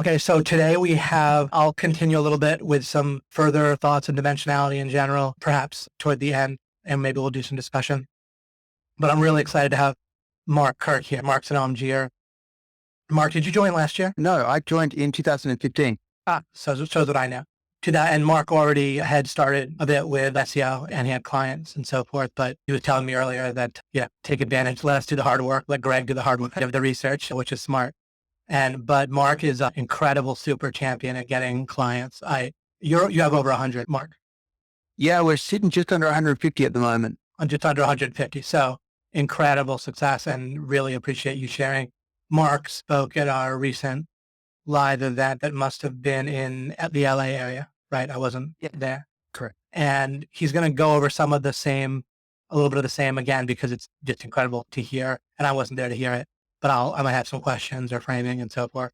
Okay, so today I'll continue a little bit with some further thoughts on dimensionality in general, perhaps toward the end, and maybe we'll do some discussion. But I'm really excited to have Mark Kirk here. Mark's an OMGer. Mark, did you join last year? No, I joined in 2015. So what I know. To that, and Mark already had started a bit with SEO and he had clients and so forth, but he was telling me earlier that, take advantage, let us do the hard work, let Greg do the hard work of the research, which is smart. But Mark is an incredible super champion at getting clients. You have over 100, Mark. Yeah, we're sitting just under 150 at the moment. Just under 150. So incredible success and really appreciate you sharing. Mark spoke at our recent live event that must have been at the LA area, right? I wasn't there. Correct. And he's going to go over a little bit of the same again, because it's just incredible to hear. And I wasn't there to hear it, but I might have some questions or framing and so forth.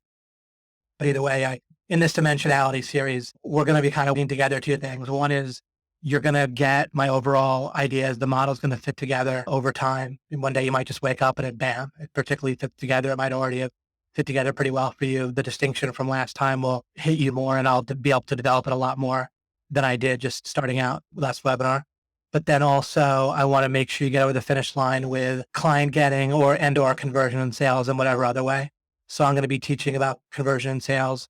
But either way, in this dimensionality series, we're going to be kind of putting together two things. One is you're going to get my overall ideas. The model's going to fit together over time. And one day you might just wake up and it particularly fits together. It might already have fit together pretty well for you. The distinction from last time will hit you more, and I'll be able to develop it a lot more than I did just starting out last webinar. But then also I want to make sure you get over the finish line with client getting or conversion and sales in whatever other way. So I'm going to be teaching about conversion and sales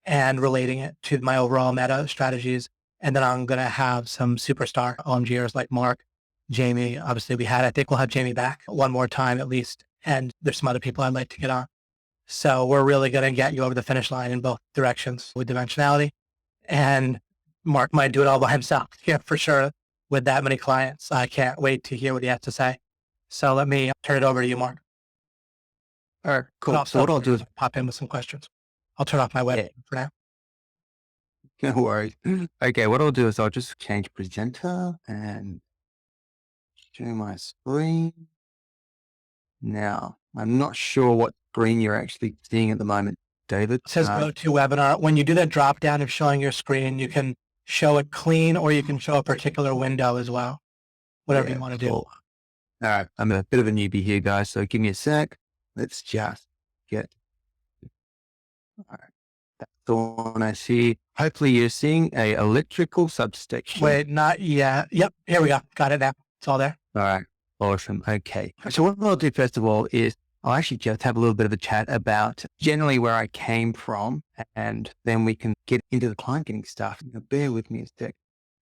and relating it to my overall meta strategies. And then I'm going to have some superstar OMGers like Mark, Jamie. Obviously I think we'll have Jamie back one more time at least. And there's some other people I'd like to get on. So we're really going to get you over the finish line in both directions with dimensionality. And Mark might do it all by himself. Yeah, for sure. With that many clients, I can't wait to hear what he has to say. So let me turn it over to you, Mark. All right, cool. So what I'll do is pop in with some questions. I'll turn off my web for now. No worries. Okay, what I'll do is I'll just change presenter and show my screen. Now, I'm not sure what screen you're actually seeing at the moment, David. It says go to webinar. When you do that drop down of showing your screen, you can show it clean or you can show a particular window as well. Whatever you want to do. All right. I'm a bit of a newbie here, guys. So give me a sec. Let's just get. All right. That's the one I see. Hopefully you're seeing a electrical substation. Wait, not yet. Yep. Here we go. Got it now. It's all there. All right. Awesome. Okay. So what I'll do first of all is I'll actually just have a little bit of a chat about generally where I came from, and then we can get into the client getting stuff. Bear with me a sec.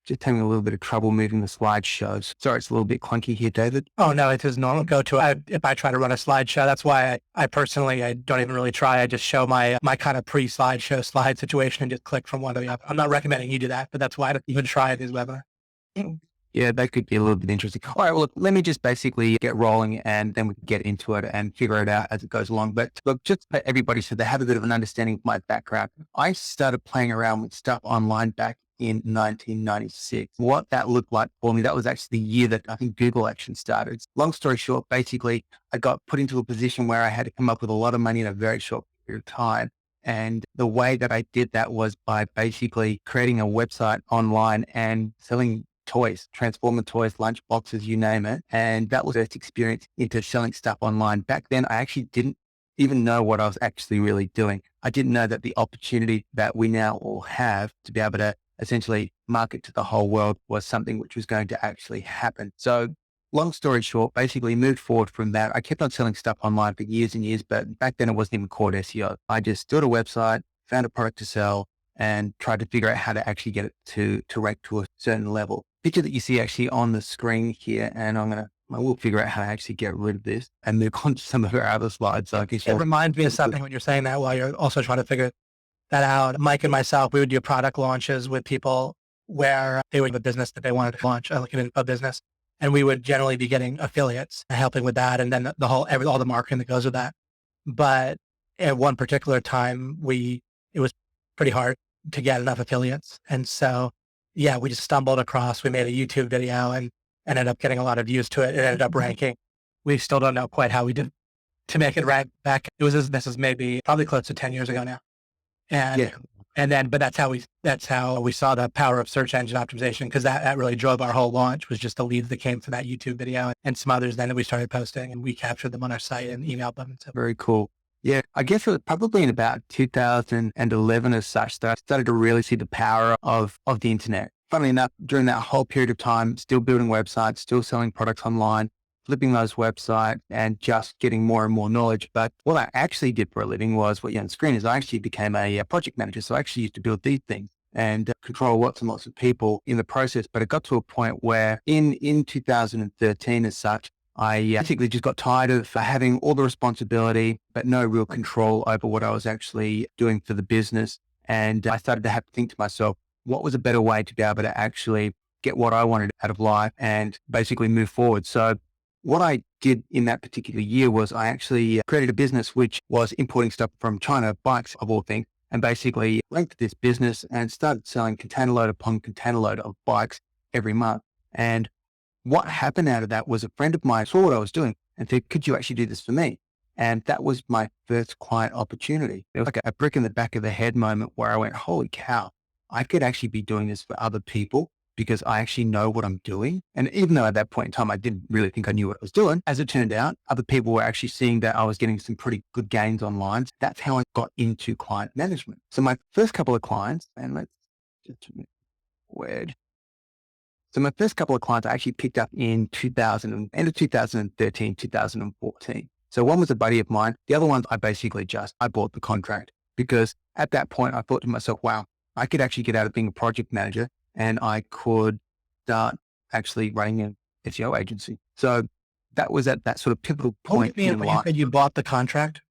Just having a little bit of trouble moving the slideshows. Sorry, it's a little bit clunky here, David. Oh, no, it is normal. If I try to run a slideshow, that's why I personally, I don't even really try. I just show my kind of pre-slideshow slide situation and just click from one to the other. I'm not recommending you do that, but that's why I don't even try this webinar. Yeah, that could be a little bit interesting. All right, well, look, let me just basically get rolling and then we can get into it and figure it out as it goes along. But look, just for everybody so they have a bit of an understanding of my background, I started playing around with stuff online back in 1996. What that looked like for me, that was actually the year that I think Google actually started. Long story short, basically, I got put into a position where I had to come up with a lot of money in a very short period of time. And the way that I did that was by basically creating a website online and selling toys, Transformer toys, lunch boxes, you name it. And that was the first experience into selling stuff online. Back then, I actually didn't even know what I was actually really doing. I didn't know that the opportunity that we now all have to be able to essentially market to the whole world was something which was going to actually happen. So long story short, basically moved forward from that. I kept on selling stuff online for years and years, but back then it wasn't even called SEO. I just built a website, found a product to sell, and tried to figure out how to actually get it to rank to a certain level. Picture that you see actually on the screen here, and I will figure out how to actually get rid of this and move on to some of our other slides. So it reminds me of something when you're saying that while you're also trying to figure that out. Mike and myself, we would do product launches with people where they would have a business that they wanted to launch, like a business. And we would generally be getting affiliates helping with that. And then all the marketing that goes with that. But at one particular time, it was pretty hard to get enough affiliates. And so, we just stumbled across, we made a YouTube video and ended up getting a lot of views to it. It ended up ranking. We still don't know quite how we did to make it rank back. This is maybe probably close to 10 years ago now. But that's how we saw the power of search engine optimization, because that really drove our whole launch, was just the leads that came from that YouTube video and some others then that we started posting, and we captured them on our site and emailed them. So. Very cool. Yeah, I guess it was probably in about 2011 as such that I started to really see the power of the internet. Funnily enough, during that whole period of time, still building websites, still selling products online, flipping those websites and just getting more and more knowledge. But what I actually did for a living was what you on screen is I actually became a project manager. So I actually used to build these things and control lots and lots of people in the process. But it got to a point where in 2013 as such, I basically just got tired of having all the responsibility, but no real control over what I was actually doing for the business. And I started to have to think to myself, what was a better way to be able to actually get what I wanted out of life and basically move forward? So what I did in that particular year was I actually created a business which was importing stuff from China, bikes of all things, and basically linked this business and started selling container load upon container load of bikes every month. And what happened out of that was a friend of mine saw what I was doing and said, could you actually do this for me? And that was my first client opportunity. It was like a brick in the back of the head moment where I went, holy cow, I could actually be doing this for other people because I actually know what I'm doing. And even though at that point in time, I didn't really think I knew what I was doing, as it turned out, other people were actually seeing that I was getting some pretty good gains online. That's how I got into client management. So my first couple of clients, and let's just word. So my first couple of clients I actually picked up in 2000, end of 2013, 2014. So one was a buddy of mine. The other ones I bought the contract because at that point I thought to myself, wow, I could actually get out of being a project manager and I could start actually running an SEO agency. So that was at that sort of pivotal What do you point mean in when you life. said you bought the contract?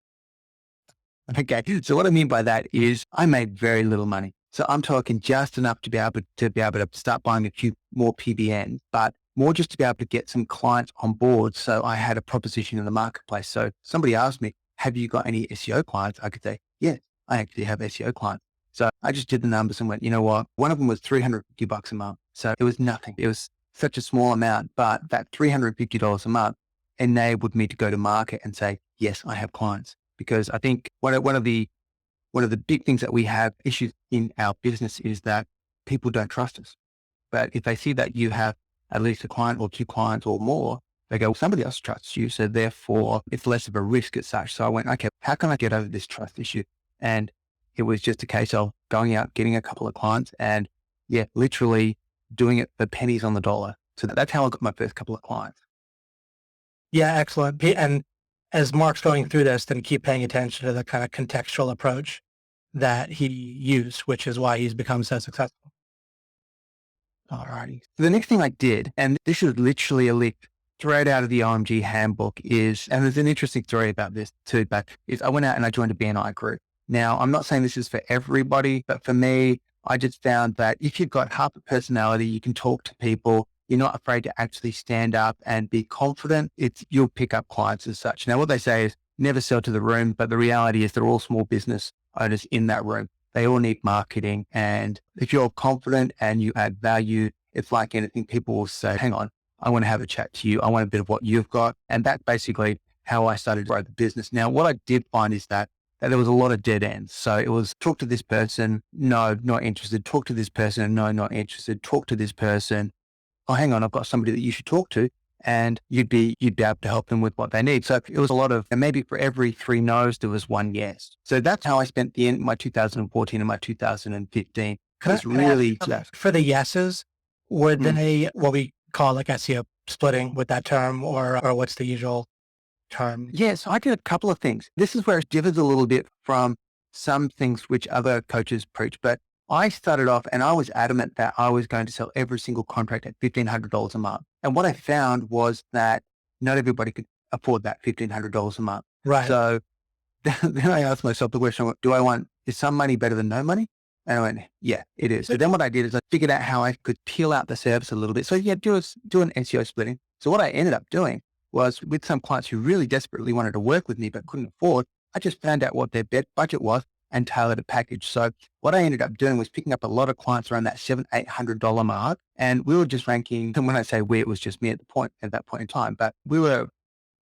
Okay. So what I mean by that is I made very little money. So I'm talking just enough to be able to start buying a few more PBNs, but more just to be able to get some clients on board. So I had a proposition in the marketplace. So somebody asked me, have you got any SEO clients? I could say, yes, I actually have SEO clients. So I just did the numbers and went, you know what? One of them was $350 a month. So it was nothing. It was such a small amount, but that $350 a month enabled me to go to market and say, yes, I have clients. Because I think one of the big things that we have issues in our business is that people don't trust us. But if they see that you have at least a client or two clients or more, they go, well, somebody else trusts you. So therefore it's less of a risk as such. So I went, okay, how can I get over this trust issue? And it was just a case of going out, getting a couple of clients and yeah, literally doing it for pennies on the dollar. So that's how I got my first couple of clients. Yeah, excellent. And as Mark's going through this, then keep paying attention to the kind of contextual approach that he used, which is why he's become so successful. Alrighty. The next thing I did, and this is literally a leak straight out of the OMG handbook is, and there's an interesting story about this too, but is I went out and I joined a BNI group. Now, I'm not saying this is for everybody, but for me, I just found that if you've got half a personality, you can talk to people, you're not afraid to actually stand up and be confident, you'll pick up clients as such. Now, what they say is never sell to the room, but the reality is they're all small business owners in that room. They all need marketing. And if you're confident and you add value, it's like anything. People will say, hang on, I want to have a chat to you. I want a bit of what you've got. And that's basically how I started to grow the business. Now, what I did find is that there was a lot of dead ends. So it was talk to this person. No, not interested. Talk to this person. No, not interested. Talk to this person. Oh, hang on, I've got somebody that you should talk to. And you'd be able to help them with what they need. So it was a lot of, and maybe for every 3 no's, there was 1 yes. So that's how I spent the end, my 2014 and my 2015. It's really just For the yeses, were mm. they what we call like SEO splitting with that term, or what's the usual term? Yeah, so I did a couple of things. This is where it differs a little bit from some things which other coaches preach, but I started off and I was adamant that I was going to sell every single contract at $1,500 a month. And what I found was that not everybody could afford that $1,500 a month. Right. So then I asked myself the question, is some money better than no money? And I went, yeah, it is. So then what I did is I figured out how I could peel out the service a little bit. So yeah, do an SEO splitting. So what I ended up doing was with some clients who really desperately wanted to work with me, but couldn't afford, I just found out what their budget was and tailored a package. So what I ended up doing was picking up a lot of clients around that $700-800 mark. And we were just ranking, and when I say we, it was just me at that point in time, but we were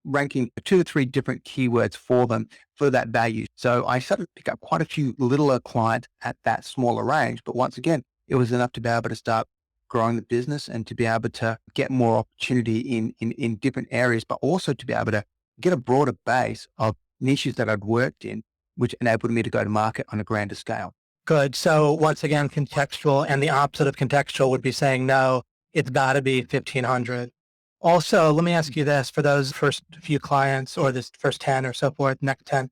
ranking 2 or 3 different keywords for them for that value. So I started to pick up quite a few littler clients at that smaller range. But once again, it was enough to be able to start growing the business and to be able to get more opportunity in different areas, but also to be able to get a broader base of niches that I'd worked in, which enabled me to go to market on a grander scale. Good. So once again, contextual, and the opposite of contextual would be saying, no, it's got to be 1,500. Also, let me ask you this, for those first few clients or this first 10 or so forth, next 10,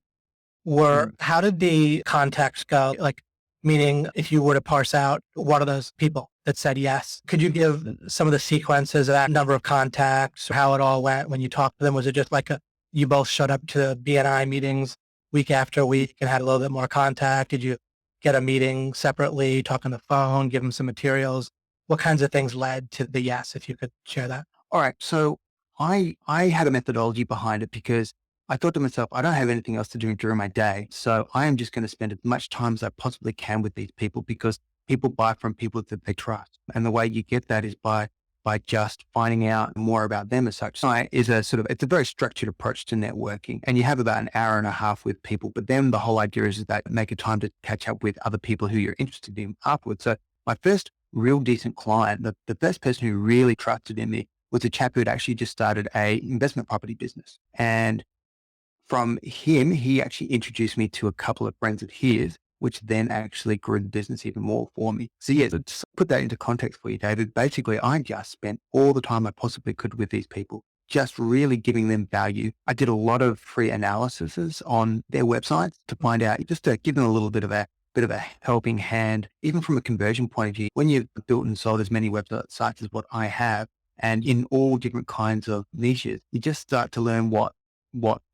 how did the context go? Like, meaning if you were to parse out what are those people that said yes, could you give some of the sequences of that number of contacts, how it all went when you talked to them? Was it just like you both showed up to BNI meetings week after week and had a little bit more contact? Did you get a meeting separately, talk on the phone, give them some materials? What kinds of things led to the yes, if you could share that? All right. So I had a methodology behind it because I thought to myself, I don't have anything else to do during my day. So I am just going to spend as much time as I possibly can with these people because people buy from people that they trust. And the way you get that is by just finding out more about them as such. So it's a very structured approach to networking. And you have about an hour and a half with people, but then the whole idea is that make a time to catch up with other people who you're interested in afterwards. So my first real decent client, the first person who really trusted in me was a chap who had actually just started a investment property business. And from him, he actually introduced me to a couple of friends of his, which then actually grew the business even more for me. So yeah, so to put that into context for you, David, basically I just spent all the time I possibly could with these people, just really giving them value. I did a lot of free analyses on their websites to find out, just to give them a little bit of a helping hand, even from a conversion point of view. When you've built and sold as many websites as what I have, and in all different kinds of niches, you just start to learn what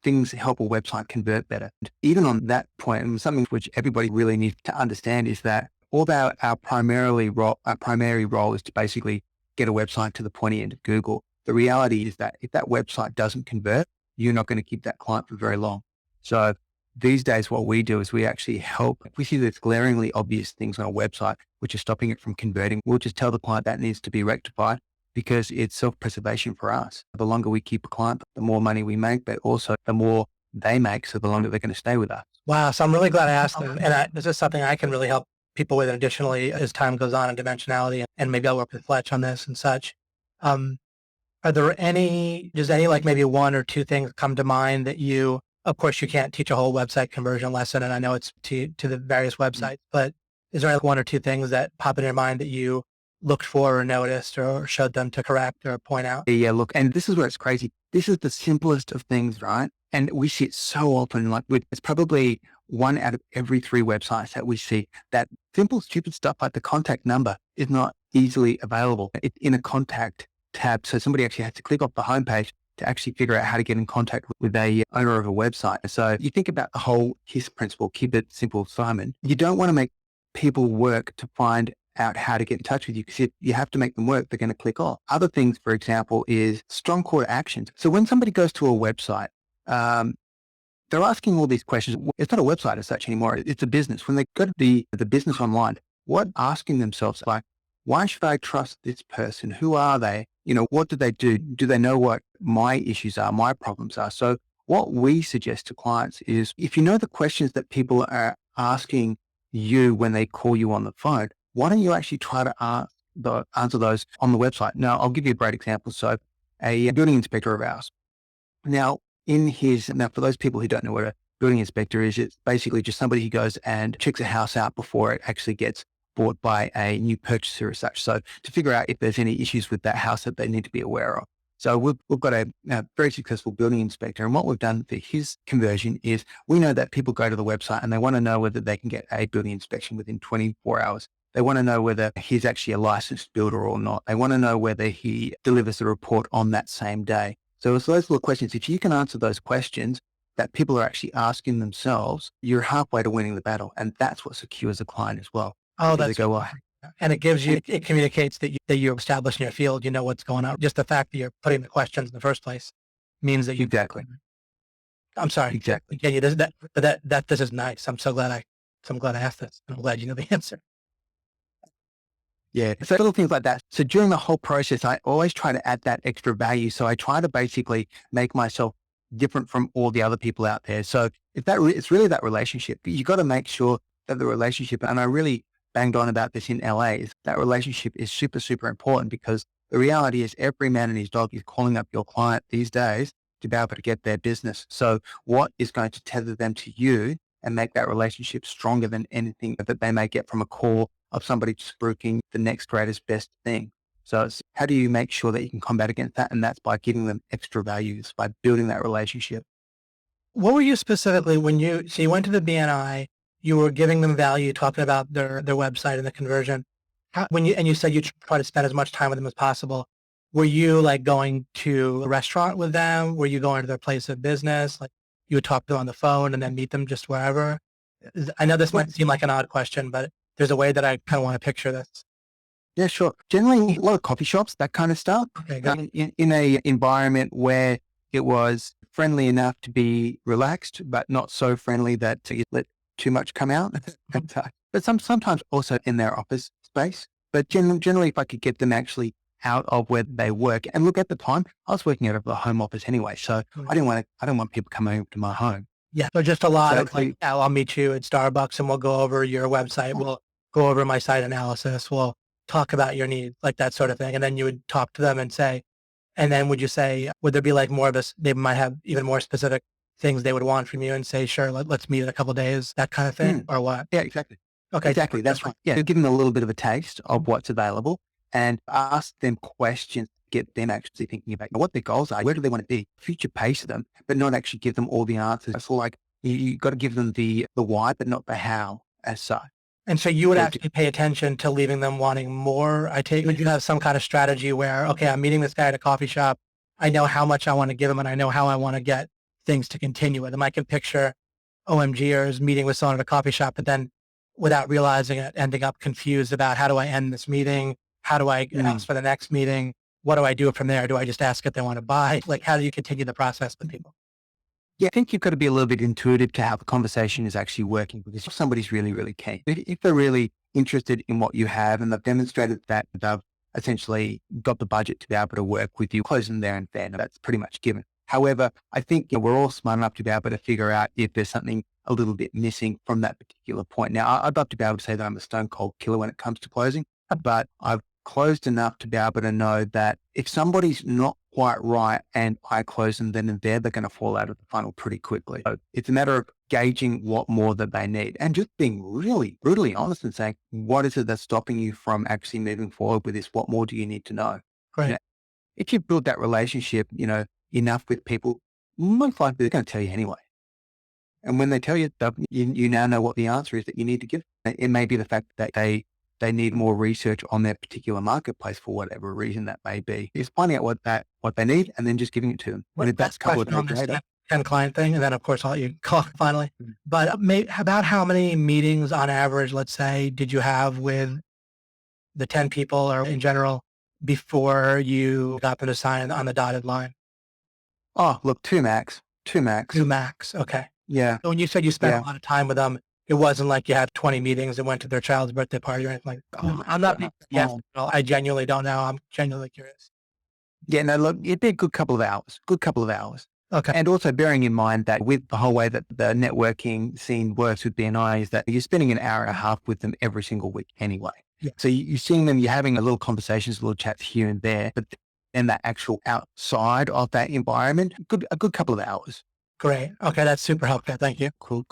things help a website convert better. And even on that point, and something which everybody really needs to understand is that although our primary role is to basically get a website to the pointy end of Google, the reality is that if that website doesn't convert, you're not going to keep that client for very long. So these days, what we do is we actually help. If we see there's glaringly obvious things on a website which are stopping it from converting, we'll just tell the client that needs to be rectified, because it's self-preservation for us. The longer we keep a client, the more money we make, but also the more they make, so the longer they're going to stay with us. Wow. So I'm really glad I asked them. And this is something I can really help people with additionally as time goes on in Dimensionality, and maybe I'll work with Fletch on this and such. Does any like maybe one or two things come to mind that of course you can't teach a whole website conversion lesson, and I know it's to the various websites, but is there like one or two things that pop in your mind that you looked for or noticed or showed them to correct or point out? Yeah, look, and this is where it's crazy. This is the simplest of things, right? And we see it so often, it's probably 1 out of every 3 websites that we see that simple, stupid stuff like the contact number is not easily available. It's in a contact tab. So somebody actually has to click off the homepage to actually figure out how to get in contact with a owner of a website. So you think about the whole KISS principle, keep it simple, Simon. You don't want to make people work to find out how to get in touch with you, because if you have to make them work, they're going to click off. Other things, for example, is strong call to actions. So when somebody goes to a website, they're asking all these questions. It's not a website as such anymore. It's a business. When they go to the business online, asking themselves, like, why should I trust this person? Who are they? What do they do? Do they know what my issues are, my problems are? So what we suggest to clients is, if you know the questions that people are asking you when they call you on the phone, why don't you actually try to answer those on the website? Now, I'll give you a great example. So a building inspector of ours. Now, for those people who don't know what a building inspector is, it's basically just somebody who goes and checks a house out before it actually gets bought by a new purchaser as such. So to figure out if there's any issues with that house that they need to be aware of. So we've got a very successful building inspector. And what we've done for his conversion is, we know that people go to the website and they want to know whether they can get a building inspection within 24 hours. They want to know whether he's actually a licensed builder or not. They want to know whether he delivers a report on that same day. So it's those little questions. If you can answer those questions that people are actually asking themselves, you're halfway to winning the battle. And that's what secures a client as well. Oh, that's go. And it communicates that you're established in your field, you know what's going on. Just the fact that you're putting the questions in the first place means that you. Exactly. I'm sorry. Exactly. Yeah, this is nice. I'm so glad I asked this. I'm glad you know the answer. Yeah. So little things like that. So during the whole process, I always try to add that extra value. So I try to basically make myself different from all the other people out there. So it's really that relationship. You got to make sure that the relationship, and I really banged on about this in LA, is that relationship is super, super important, because the reality is every man and his dog is calling up your client these days to be able to get their business. So what is going to tether them to you and make that relationship stronger than anything that they may get from a call of somebody spruiking the next greatest best thing? So it's how do you make sure that you can combat against that? And that's by giving them extra values, by building that relationship. What were you specifically when you went to the BNI, you were giving them value, talking about their website and the conversion. You said you try to spend as much time with them as possible. Were you like going to a restaurant with them? Were you going to their place of business? Like you would talk to them on the phone and then meet them just wherever? I know this might seem like an odd question, but there's a way that I kind of want to picture this. Yeah, sure. Generally, a lot of coffee shops, that kind of stuff. Okay, good. In a environment where it was friendly enough to be relaxed, but not so friendly that you let too much come out. But sometimes also in their office space. But generally, if I could get them actually out of where they work, and look, at the time, I was working out of the home office anyway, so I don't want people coming over to my home. Yeah. So just a lot of Exactly. like, I'll meet you at Starbucks and we'll go over your website. We'll go over my site analysis. We'll talk about your needs, like that sort of thing. And then you would talk to them and say, and then would you say, would there be like more of this, they might have even more specific things they would want from you and say, sure, let's meet in a couple of days, that kind of thing, or what? Yeah, exactly. Okay. Exactly. That's right. Yeah. Give them a little bit of a taste of what's available and ask them questions, get them actually thinking about what their goals are, where do they want to be, future pace them, but not actually give them all the answers. So like you got to give them the why, but not the how as such. And so you would actually pay attention to leaving them wanting more. Would you have some kind of strategy where, okay, I'm meeting this guy at a coffee shop. I know how much I want to give him and I know how I want to get things to continue with him. I can picture OMGers meeting with someone at a coffee shop, but then without realizing it, ending up confused about how do I end this meeting? How do I ask for the next meeting? What do I do from there? Do I just ask if they want to buy? Like, how do you continue the process with people? Yeah, I think you've got to be a little bit intuitive to how the conversation is actually working, because if somebody's really, really keen, if they're really interested in what you have and they've demonstrated that they've essentially got the budget to be able to work with you, close them there and then, that's pretty much given. However, I think we're all smart enough to be able to figure out if there's something a little bit missing from that particular point. Now, I'd love to be able to say that I'm a stone cold killer when it comes to closing, but I've closed enough to be able to know that if somebody's not quite right and I close them then and there, they're going to fall out of the funnel pretty quickly. So it's a matter of gauging what more that they need and just being really brutally honest and saying, what is it that's stopping you from actually moving forward with this? What more do you need to know? Right. You know, if you build that relationship, enough with people, most likely they're going to tell you anyway. And when they tell you stuff, you now know what the answer is that you need to give. It may be the fact that they need more research on their particular marketplace for whatever reason that may be. Is finding out what they need and then just giving it to them. And if that's a couple of days later, 10 client thing. And then of course, I'll let you call finally. But about how many meetings on average, let's say, did you have with the 10 people or in general before you got them to sign on the dotted line? Oh, look, two max. Two max. Okay. Yeah. So when you said you spent a lot of time with them, it wasn't like you had 20 meetings and went to their child's birthday party or anything like that. I'm not, I genuinely don't know. I'm genuinely curious. Yeah, no, look, it'd be a good couple of hours. Okay. And also bearing in mind that with the whole way that the networking scene works with BNI is that you're spending an hour and a half with them every single week anyway. Yeah. So you're seeing them, you're having a little conversations, little chats here and there, but then that actual outside of that environment, a good couple of hours. Great. Okay. That's super helpful. Thank you. Cool.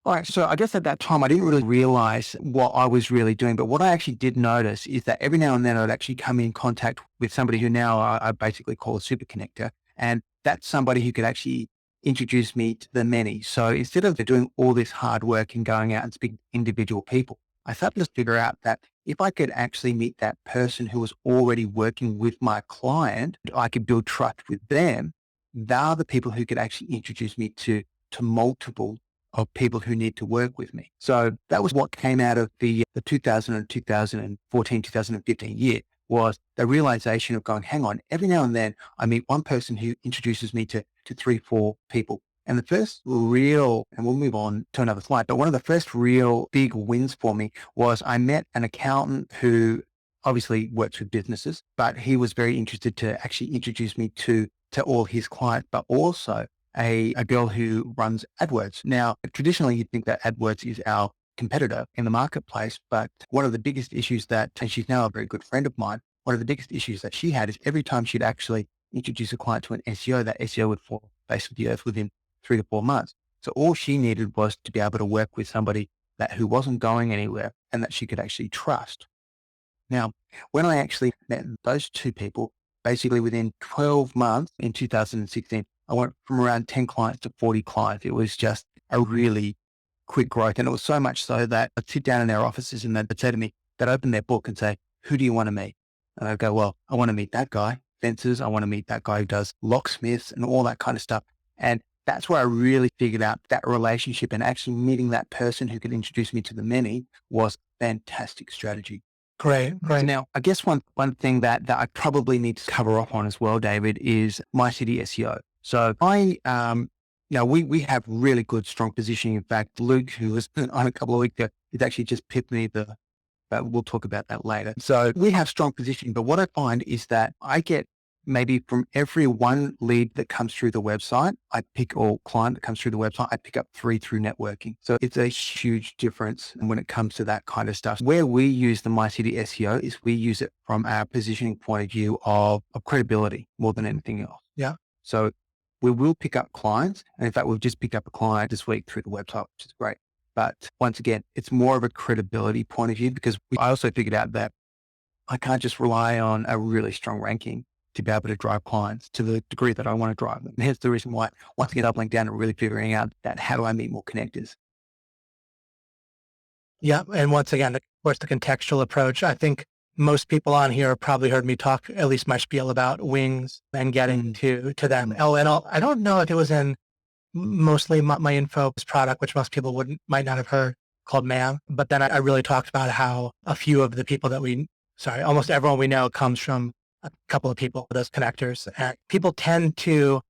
All right. So I guess at that time, I didn't really realize what I was really doing. But what I actually did notice is that every now and then I'd actually come in contact with somebody who now I basically call a super connector. And that's somebody who could actually introduce me to the many. So instead of doing all this hard work and going out and speaking to individual people, I started to figure out that if I could actually meet that person who was already working with my client, I could build trust with them. They're the people who could actually introduce me to multiple of people who need to work with me. So that was what came out of the 2014, 2015 year, was the realization of going, hang on, every now and then I meet one person who introduces me to 3, 4 people. And the first real, and we'll move on to another slide, but one of the first real big wins for me was I met an accountant who obviously works with businesses, but he was very interested to actually introduce me to all his clients, but also a girl who runs AdWords. Now, traditionally, you'd think that AdWords is our competitor in the marketplace, but one of the biggest issues and she's now a very good friend of mine, one of the biggest issues that she had is every time she'd actually introduce a client to an SEO, that SEO would fall face of the earth within 3 to 4 months. So all she needed was to be able to work with somebody who wasn't going anywhere and that she could actually trust. Now, when I actually met those two people, basically within 12 months in 2016, I went from around 10 clients to 40 clients. It was just a really quick growth. And it was so much so that I'd sit down in their offices and they'd say to me, they'd open their book and say, who do you want to meet? And I'd go, well, I want to meet that guy, fences. I want to meet that guy who does locksmiths and all that kind of stuff. And that's where I really figured out that relationship and actually meeting that person who could introduce me to the many was a fantastic strategy. Great, great. Now, I guess one thing that I probably need to cover off on as well, David, is my city SEO. So we have really good, strong positioning. In fact, Luke, who was on a couple of weeks ago, he's actually just pipped me but we'll talk about that later. So we have strong positioning, but what I find is that I get maybe from every one lead that comes through the website, or client that comes through the website, I pick up 3 through networking. So it's a huge difference when it comes to that kind of stuff. Where we use the My City SEO is we use it from our positioning point of view of credibility more than anything else. Yeah. So we will pick up clients. And in fact, we've just picked up a client this week through the website, which is great. But once again, it's more of a credibility point of view because I also figured out that I can't just rely on a really strong ranking to be able to drive clients to the degree that I want to drive them. And here's the reason why, once again, doubling down and really figuring out that how do I meet more connectors? Yeah. And once again, of course, the contextual approach. I think most people on here have probably heard me talk, at least my spiel about wings and getting to them. Oh, and I don't know if it was in mostly my info product, which most people might not have heard, called MAM. But then I really talked about how a few of the people almost everyone we know comes from a couple of people, those connectors. And people tend to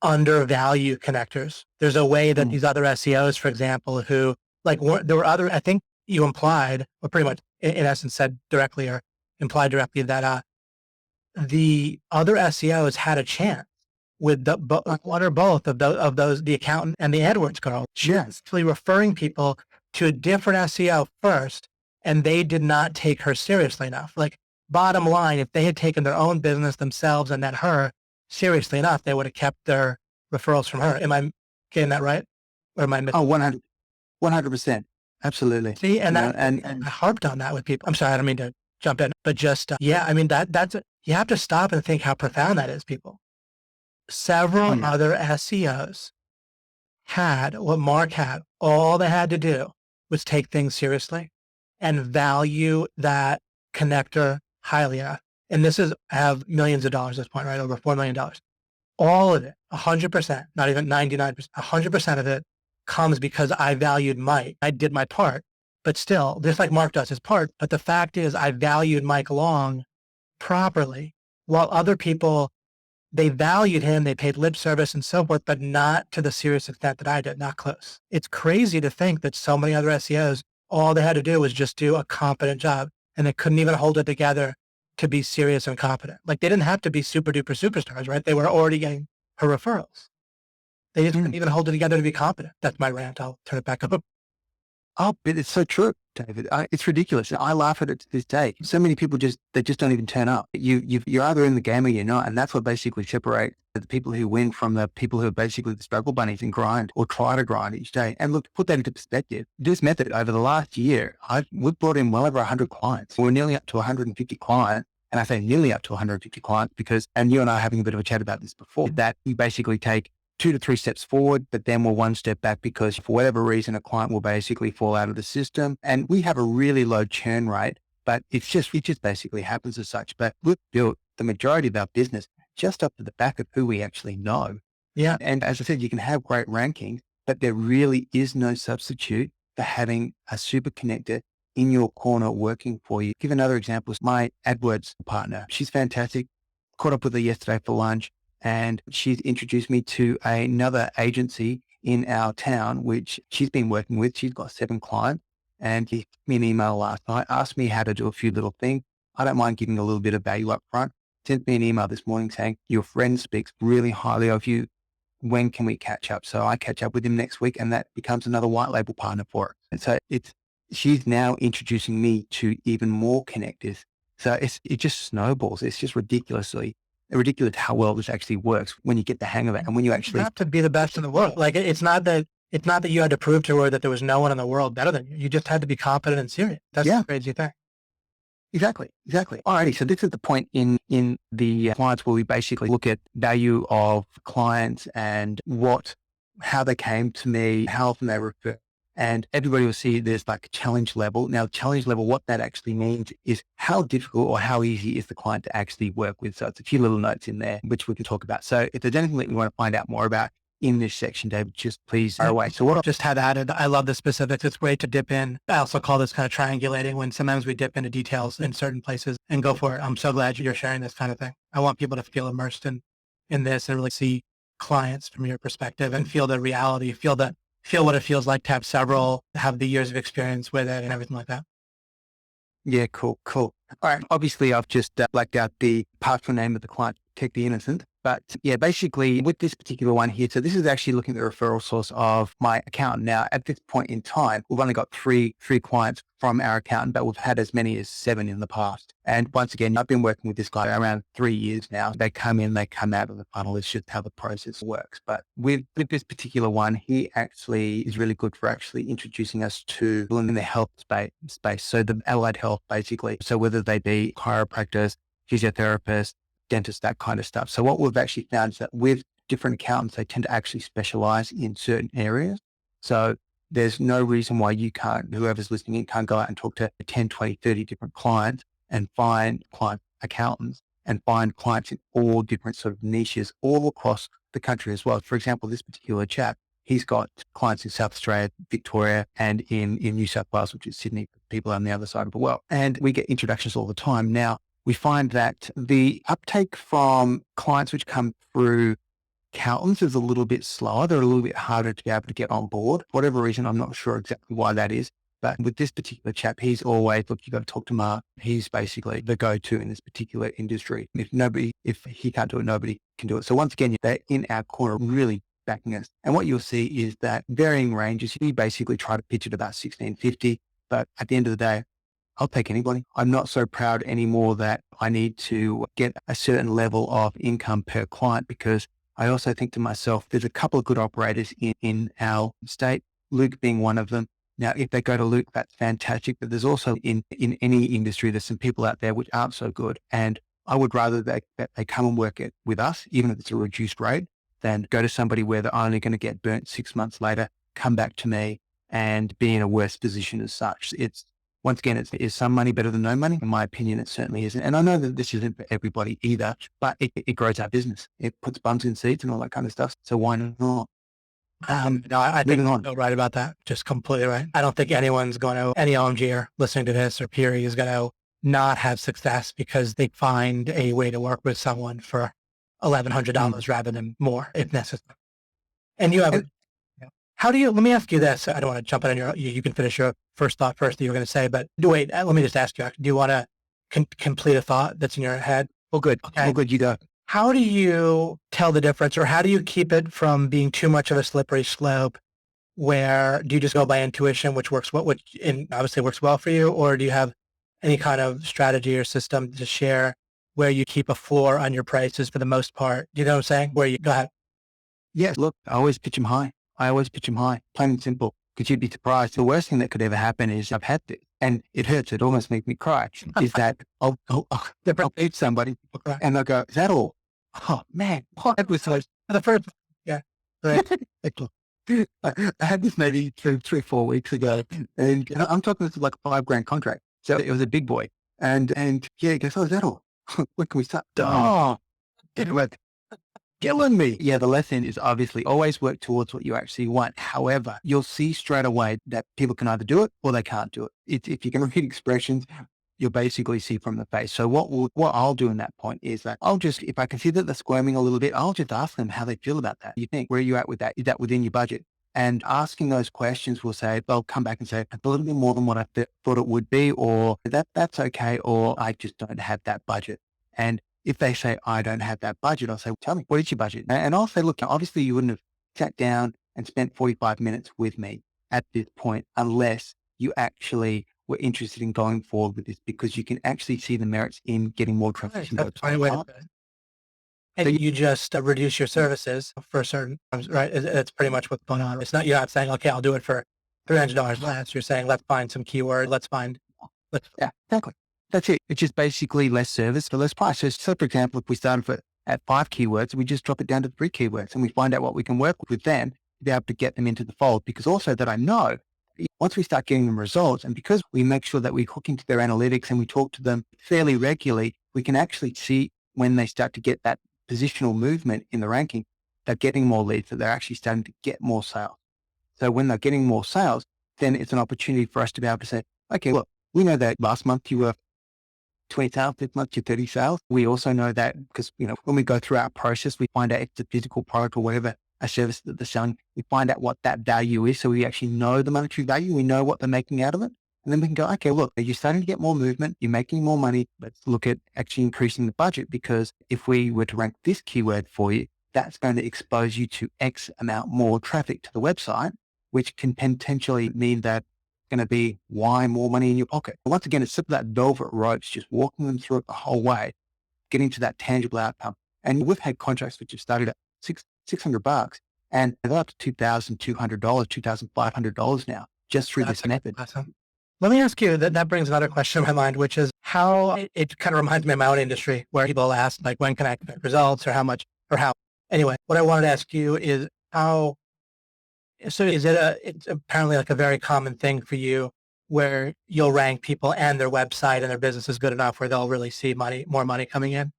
undervalue connectors. There's a way that these other SEOs, for example, who there were other, I think you implied, or pretty much in essence said directly or implied directly that the other SEOs had a chance with one or both of those, the accountant and the AdWords girl. She's actually referring people to a different SEO first, and they did not take her seriously enough. Like, bottom line, if they had taken their own business themselves and then her seriously enough, they would have kept their referrals from her. Am I getting that right? Or am I missing? Oh, 100%. Absolutely. See, and I harped on that with people. I'm sorry, I don't mean to jump in, but just, I mean, you have to stop and think how profound that is, people. Several other SEOs had what Mark had. All they had to do was take things seriously and value that connector highly enough. And have millions of dollars at this point, right? Over $4 million. All of it, 100%, not even 99%, 100% of it comes because I valued Mike. I did my part, but still, just like Mark does his part. But the fact is, I valued Mike Long properly, while other people, they valued him, they paid lip service and so forth, but not to the serious extent that I did, not close. It's crazy to think that so many other SEOs, all they had to do was just do a competent job, and they couldn't even hold it together to be serious and competent. Like, they didn't have to be super duper superstars, right? They were already getting her referrals. They just couldn't even hold it together to be competent. That's my rant. I'll turn it back up. Oh, but it's so true, David. It's ridiculous. I laugh at it to this day. So many people just don't even turn up. You're either in the game or you're not. And that's what basically separates the people who win from the people who are basically the struggle bunnies and grind or try to grind each day. And look, to put that into perspective, this method over the last year, we've brought in well over 100 clients. We're nearly up to 150 clients. And I say nearly up to 150 clients because, and you and I are having a bit of a chat about this before, that you basically take 2 to 3 steps forward, but then we're 1 step back because for whatever reason, a client will basically fall out of the system. And we have a really low churn rate, but it just basically happens as such. But we've built the majority of our business just up to the back of who we actually know. Yeah. And as I said, you can have great rankings, but there really is no substitute for having a super connector in your corner working for you. Give another example. My AdWords partner, she's fantastic. Caught up with her yesterday for lunch. And she's introduced me to another agency in our town, which she's been working with. She's got 7 clients, and he sent me an email last night, asked me how to do a few little things. I don't mind giving a little bit of value up front. Sent me an email this morning saying, your friend speaks really highly of you. When can we catch up? So I catch up with him next week, and that becomes another white label partner for her. And so she's now introducing me to even more connectors. So it just snowballs. It's just ridiculously ridiculous how well this actually works when you get the hang of it. And when you You actually, have to be the best in the world. Like it's not that you had to prove to her that there was no one in the world better than you. You just had to be confident and serious. That's yeah, the crazy thing. exactly, exactly. Alrighty. So this is the point in the clients where we basically look at value of clients and how they came to me, how often they refer. And everybody will see there's like a challenge level. Now, challenge level, what that actually means is how difficult or how easy is the client to actually work with. So it's a few little notes in there, which we can talk about. So if there's anything that you want to find out more about in this section, David, just please fire away. So what Just had added, I love the specifics. It's great to dip in. I also call this kind of triangulating when sometimes we dip into details in certain places and go for it. I'm so glad you're sharing this kind of thing. I want people to feel immersed in this and really see clients from your perspective and feel the reality, feel what it feels like to have several, have the years of experience with it and everything like that. Yeah, cool, cool. All right. Obviously, I've just blacked out the partial name of the client, protect the innocent. But yeah, basically with this particular one here, so this is actually looking at the referral source of my account. Now, at this point in time, we've only got three clients from our accountant, but we've had as many as 7 in the past. And once again, I've been working with this guy around 3 years now. They come in, they come out of the funnel. It's just how the process works. But with this particular one, he actually is really good for actually introducing us to people in the health space. So the allied health, basically. So whether they be chiropractors, physiotherapists, dentists, that kind of stuff. So what we've actually found is that with different accountants, they tend to actually specialize in certain areas. So there's no reason why you can't, whoever's listening in, can't go out and talk to 10, 20, 30 different clients and find client accountants and find clients in all different sort of niches all across the country as well. For example, this particular chap, he's got clients in South Australia, Victoria, and in New South Wales, which is Sydney, people on the other side of the world. And we get introductions all the time. Now, we find that the uptake from clients which come through accountants is a little bit slower. They're a little bit harder to be able to get on board. For whatever reason, I'm not sure exactly why that is. But with this particular chap, he's always, look, you got to talk to Mark. He's basically the go-to in this particular industry. If he can't do it, nobody can do it. So once again, they're in our corner, really backing us. And what you'll see is that varying ranges, you basically try to pitch it about 1650. But at the end of the day, I'll take anybody. I'm not so proud anymore that I need to get a certain level of income per client, because I also think to myself, there's a couple of good operators in our state, Luke being one of them. Now, if they go to Luke, that's fantastic. But there's also in any industry, there's some people out there which aren't so good. And I would rather that they come and work it with us, even if it's a reduced rate, than go to somebody where they're only going to get burnt 6 months later, come back to me and be in a worse position as such. Once again, is some money better than no money? In my opinion, it certainly isn't. And I know that this isn't for everybody either, but it grows our business. It puts bums in seats and all that kind of stuff. So why not? No, I think Moving on. you're right about that. Just completely right. I don't think anyone's going to, any OMGer listening to this or peer is going to not have success because they find a way to work with someone for $1,100 rather than more if necessary. And you have And how do you, let me ask you this. I don't want to jump in on you can finish your first thought first that you were going to say, but wait, let me just ask you, do you want to complete a thought that's in your head? all good. Okay. All good. You go. How do you tell the difference, or how do you keep it from being too much of a slippery slope? Where do you just go by intuition, which works well, which obviously works well for you, or do you have any kind of strategy or system to share where you keep a floor on your prices for the most part? Do you know what I'm saying? Where you go ahead. Yes. Look, I always pitch them high. Plain and simple. Because you'd be surprised. The worst thing that could ever happen is I've had this, and it hurts. It almost makes me cry. Is that I'll pitch somebody, Okay. and they'll go, "Is that all?" Oh man, that was so. The first, yeah. Right. I had this maybe 3, 4 weeks ago, and I'm talking this is like a $5,000 contract. So it was a big boy, and yeah, he goes, "Oh, is that all? When can we start?" Oh, it was killing me. Yeah, the lesson is obviously always work towards what you actually want. However, you'll see straight away that people can either do it or they can't do it. If you can read expressions, you'll basically see from the face. So what I'll do in that point is that I'll just, if I can see that they're squirming a little bit, I'll just ask them how they feel about that. You think, where are you at with that? Is that within your budget? And asking those questions will say, they'll come back and say, a little bit more than what I thought it would be, or that's okay, or I just don't have that budget. And if they say, I don't have that budget, I'll say, well, tell me, what is your budget? And I'll say, look, obviously you wouldn't have sat down and spent 45 minutes with me at this point unless you actually were interested in going forward with this, because you can actually see the merits in getting more traffic. That's a fine way to put it. And you just reduce your services for certain times, right? It's pretty much what's going on. It's not, you're not saying, okay, I'll do it for $300 less. You're saying, let's find some keyword. Yeah, exactly. That's it. It's just basically less service for less price. So for example, if we started at 5 keywords, we just drop it down to 3 keywords and we find out what we can work with them to be able to get them into the fold. Because also that I know once we start getting them results, and because we make sure that we hook into their analytics and we talk to them fairly regularly, we can actually see when they start to get that positional movement in the ranking, they're getting more leads, that they're actually starting to get more sales. So when they're getting more sales, then it's an opportunity for us to be able to say, okay, look, we know that last month you were 20 sales, this month you're 30 sales. We also know that because, when we go through our process, we find out if it's a physical product or whatever, a service that they're selling, we find out what that value is. So we actually know the monetary value. We know what they're making out of it. And then we can go, okay, look, you're starting to get more movement. You're making more money. Let's look at actually increasing the budget, because if we were to rank this keyword for you, that's going to expose you to X amount more traffic to the website, which can potentially mean that going to be Y more money in your pocket. Once again, it's simply that velvet ropes, just walking them through it the whole way, getting to that tangible outcome. And we've had contracts which have started at $600 and they're up to $2,200, $2,500 now, just through this method. Awesome. Let me ask you, that brings another question in my mind, which is how it kind of reminds me of my own industry, where people ask, like, when can I expect results, or how much, or how. Anyway, what I wanted to ask you is so it's apparently like a very common thing for you where you'll rank people and their website and their business is good enough where they'll really see more money coming in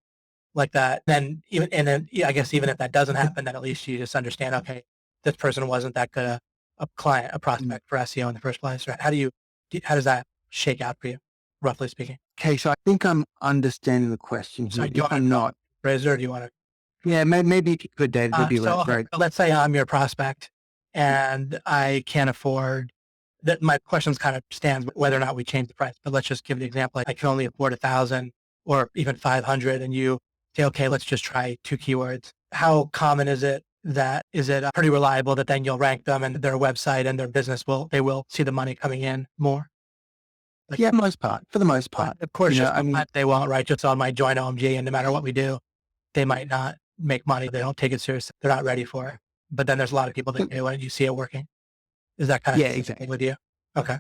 like that. Then I guess even if that doesn't happen, then at least you just understand, okay, this person wasn't that good a client, a prospect for SEO in the first place, right? How does that shake out for you, roughly speaking? Okay, so I think I'm understanding the question. So If I'm not, Fraser, do you want to? yeah, maybe if you could, Dave, that'd be right. Let's say I'm your prospect and I can't afford that. My questions kind of stands whether or not we change the price, but let's just give the example. I can only afford 1,000 or even 500, and you say, okay, let's just try 2 keywords. How common is it pretty reliable that then you'll rank them and their website and their business they will see the money coming in more? Like, yeah, for the most part. Of course, they won't, right? Just on my join OMG, and no matter what we do, they might not make money. They don't take it seriously. They're not ready for it. But then there's a lot of people that, hey, why don't you see it working? Is that kind of exactly with you? Okay.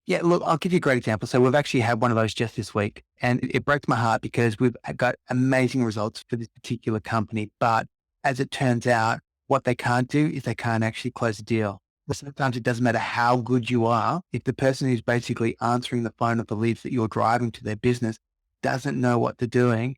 Yeah, look, I'll give you a great example. So we've actually had one of those just this week, and it breaks my heart because we've got amazing results for this particular company. But as it turns out, what they can't do is they can't actually close a deal. Sometimes it doesn't matter how good you are. If the person who's basically answering the phone of the leads that you're driving to their business doesn't know what they're doing,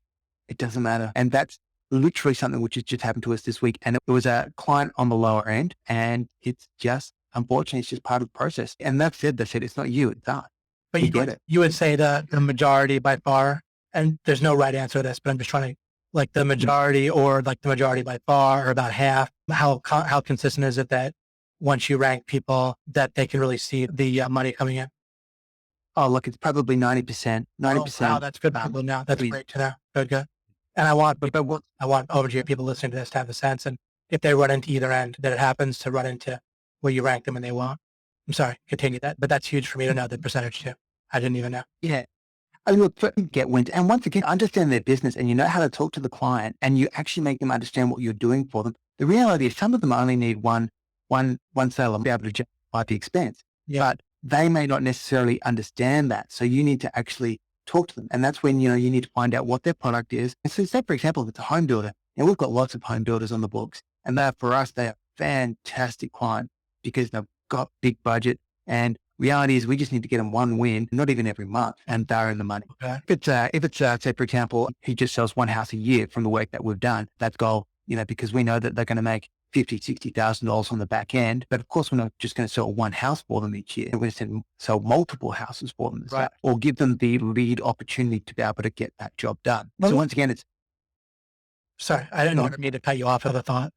it doesn't matter. And that's literally something which has just happened to us this week. And it was a client on the lower end, and it's just, unfortunately, it's just part of the process. And they said, it's not you, it's us. But you would say the majority by far, and there's no right answer to this, but I'm just trying to, like, the majority or like the majority by far or about half, how consistent is it that once you rank people that they can really see the money coming in? Oh, look, it's probably 90%. 90%. Wow, that's good. Well, now that's great to know. Good. And I want OMG people listening to this to have the sense, and if they run into either end, that it happens to run into where you rank them and they won't. I'm sorry, continue that. But that's huge for me to know the percentage too. I didn't even know. Yeah. I mean, look, get wind. And once again, understand their business and you know how to talk to the client and you actually make them understand what you're doing for them. The reality is some of them only need one sale and be able to justify the expense. Yeah. But they may not necessarily understand that. So you need to actually talk to them. And that's when, you need to find out what their product is. And so say, for example, if it's a home builder, and we've got lots of home builders on the books, and for us, they are fantastic clients because they've got big budget. And reality is we just need to get them one win, not even every month, and they're in the money. Okay. If it's say, for example, he just sells one house a year from the work that we've done, that's goal, because we know that they're going to make $50,000, $60,000 on the back end. But of course, we're not just going to sell one house for them each year. We're going to sell multiple houses for them, right, or give them the lead opportunity to be able to get that job done. So once again, sorry, I didn't need to cut you off of the thought.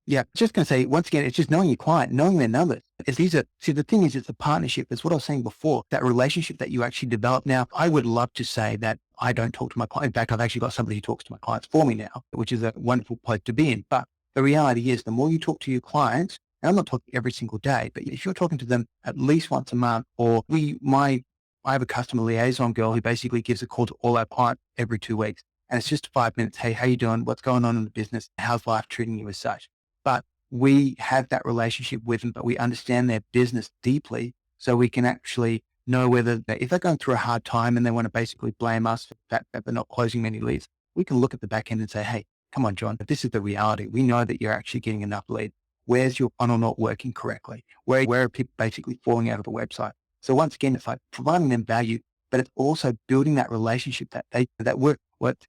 Yeah, just going to say, once again, it's just knowing your client, knowing their numbers. The thing is, it's a partnership. It's what I was saying before, that relationship that you actually develop. Now, I would love to say that I don't talk to my client. In fact, I've actually got somebody who talks to my clients for me now, which is a wonderful place to be in. But the reality is, the more you talk to your clients, and I'm not talking every single day, but if you're talking to them at least once a month, or I have a customer liaison girl who basically gives a call to all our clients every 2 weeks. and it's just 5 minutes. Hey, how you doing? What's going on in the business? How's life treating you as such? But we have that relationship with them, but we understand their business deeply, so we can actually know whether if they're going through a hard time and they want to basically blame us for the fact that they're not closing many leads, we can look at the back end and say, hey, come on, John, this is the reality. We know that you're actually getting enough leads. Where's your funnel not working correctly? Where are people basically falling out of the website? So once again, it's like providing them value, but it's also building that relationship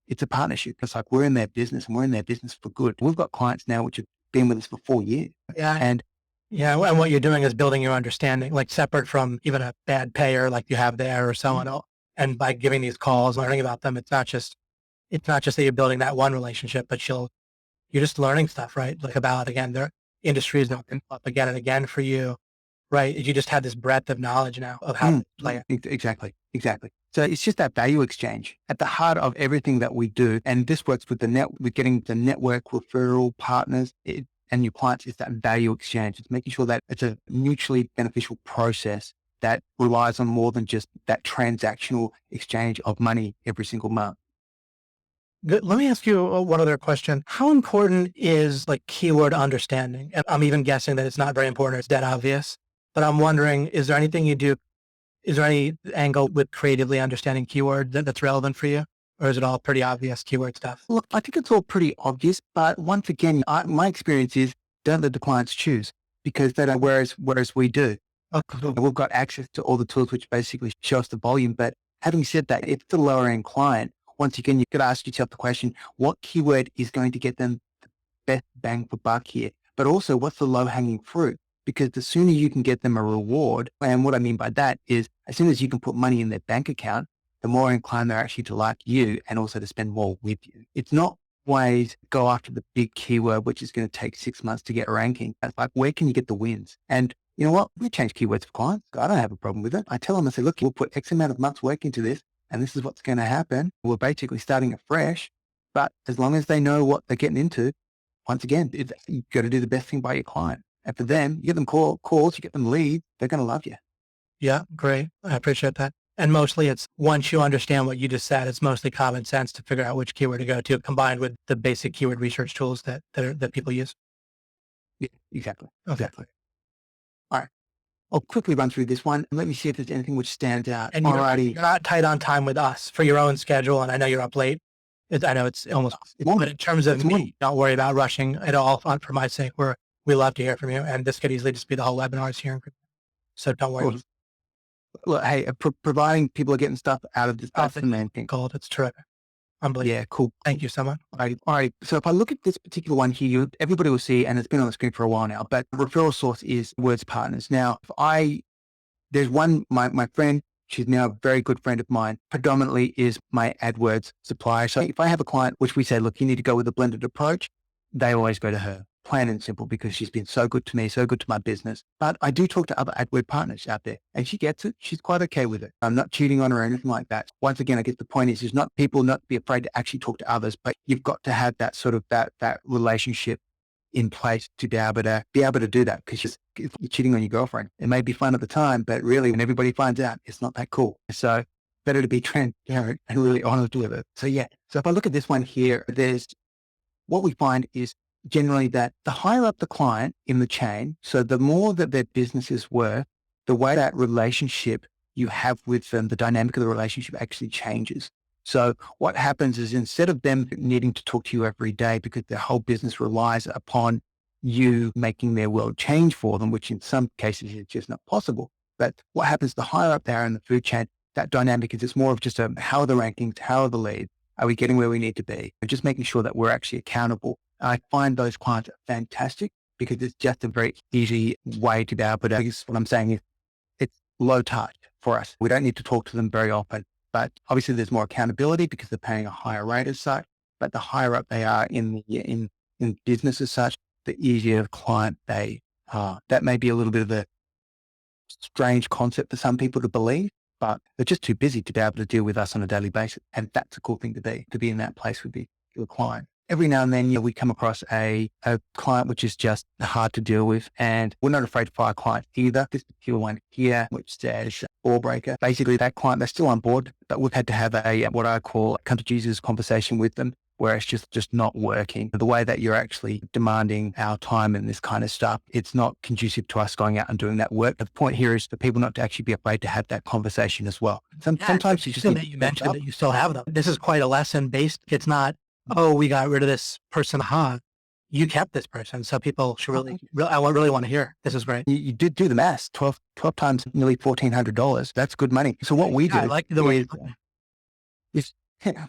it's a partnership. It's like we're in their business and we're in their business for good. We've got clients now which have been with us for 4 years. Yeah. And yeah. And what you're doing is building your understanding, like separate from even a bad payer like you have there or someone else. And by giving these calls, learning about them, it's not just that you're building that one relationship, but you're just learning stuff, right? Like about, again, their industries that come up again and again for you, right? You just have this breadth of knowledge now of how to play it. Exactly. So it's just that value exchange at the heart of everything that we do. And this works with with getting the network referral partners and your clients. Is that value exchange. It's making sure that it's a mutually beneficial process that relies on more than just that transactional exchange of money every single month. Good. Let me ask you one other question. How important is like keyword understanding? And I'm even guessing that it's not very important. It's dead obvious, but I'm wondering, is there anything you do? Is there any angle with creatively understanding keyword that's relevant for you? Or is it all pretty obvious keyword stuff? Look, I think it's all pretty obvious, but once again, my experience is don't let the clients choose because they don't, whereas we do. Okay. We've got access to all the tools which basically show us the volume. But having said that, if it's a lower end client, once again, you could ask yourself the question, what keyword is going to get them the best bang for buck here? But also, what's the low hanging fruit? Because the sooner you can get them a reward, and what I mean by that is as soon as you can put money in their bank account, the more inclined they're actually to like you and also to spend more with you. It's not always go after the big keyword, which is going to take 6 months to get ranking. It's like, where can you get the wins? And you know what? We change keywords for clients. I don't have a problem with it. I tell them, I say, look, we'll put X amount of months work into this, and this is what's going to happen. We're basically starting afresh. But as long as they know what they're getting into, once again, you've got to do the best thing by your client. And for them, you get them calls, you get them leads, they're going to love you. Yeah, great. I appreciate that. And mostly it's once you understand what you just said, it's mostly common sense to figure out which keyword to go to combined with the basic keyword research tools that people use. Yeah, exactly. Okay. Exactly. All right. I'll quickly run through this one and let me see if there's anything which stands out. And you're not tight on time with us for your own schedule. And I know you're up late. I know it's almost, but in terms of me, don't worry about rushing at all for my sake. We love to hear from you. And this could easily just be the whole webinar is here. So don't worry. Well, look, hey, providing people are getting stuff out of this, that's the main thing. Cool. It's terrific. Unbelievable. Yeah, cool. Thank you so much. All right. So if I look at this particular one here, everybody will see, and it's been on the screen for a while now, but referral source is Words Partners. Now, there's one, my friend, she's now a very good friend of mine, predominantly is my AdWords supplier. So if I have a client, which we say, look, you need to go with a blended approach, they always go to her. Plain and simple, because she's been so good to me, so good to my business. But I do talk to other AdWord partners out there and she gets it. She's quite okay with it. I'm not cheating on her or anything like that. Once again, I guess the point is not to be afraid to actually talk to others, but you've got to have that sort of that relationship in place to be able to do that, because you're cheating on your girlfriend. It may be fun at the time, but really when everybody finds out, it's not that cool. So better to be transparent and really honest with it. So yeah. So if I look at this one here, what we find is generally that the higher up the client in the chain, so the more that their business is worth, the way that relationship you have with them, the dynamic of the relationship actually changes. So what happens is instead of them needing to talk to you every day because their whole business relies upon you making their world change for them, which in some cases is just not possible. But what happens the higher up they are in the food chain, that dynamic is it's more of just how are the rankings, how are the leads, are we getting where we need to be? And just making sure that we're actually accountable. I find those clients fantastic because it's just a very easy way to be able to, I guess what I'm saying is it's low touch for us. We don't need to talk to them very often, but obviously there's more accountability because they're paying a higher rate as such, but the higher up they are in business as such, the easier the client they are. That may be a little bit of a strange concept for some people to believe, but they're just too busy to be able to deal with us on a daily basis. And that's a cool thing to be in that place with your client. every now and then, we come across a client which is just hard to deal with, and we're not afraid to fire clients either. This particular one here, which says ball breaker, basically that client, they're still on board, but we've had to have a, what I call come to Jesus conversation with them, where it's just not working. The way that you're actually demanding our time and this kind of stuff, it's not conducive to us going out and doing that work. The point here is for people not to actually be afraid to have that conversation as well. Sometimes you just need that you mentioned that you still have them. This is quite a lesson based. It's not, oh, we got rid of this person. You kept this person. So people should I really want to hear. This is great. You did do the math, 12 times nearly $1,400. That's good money. So what we do I like the way is,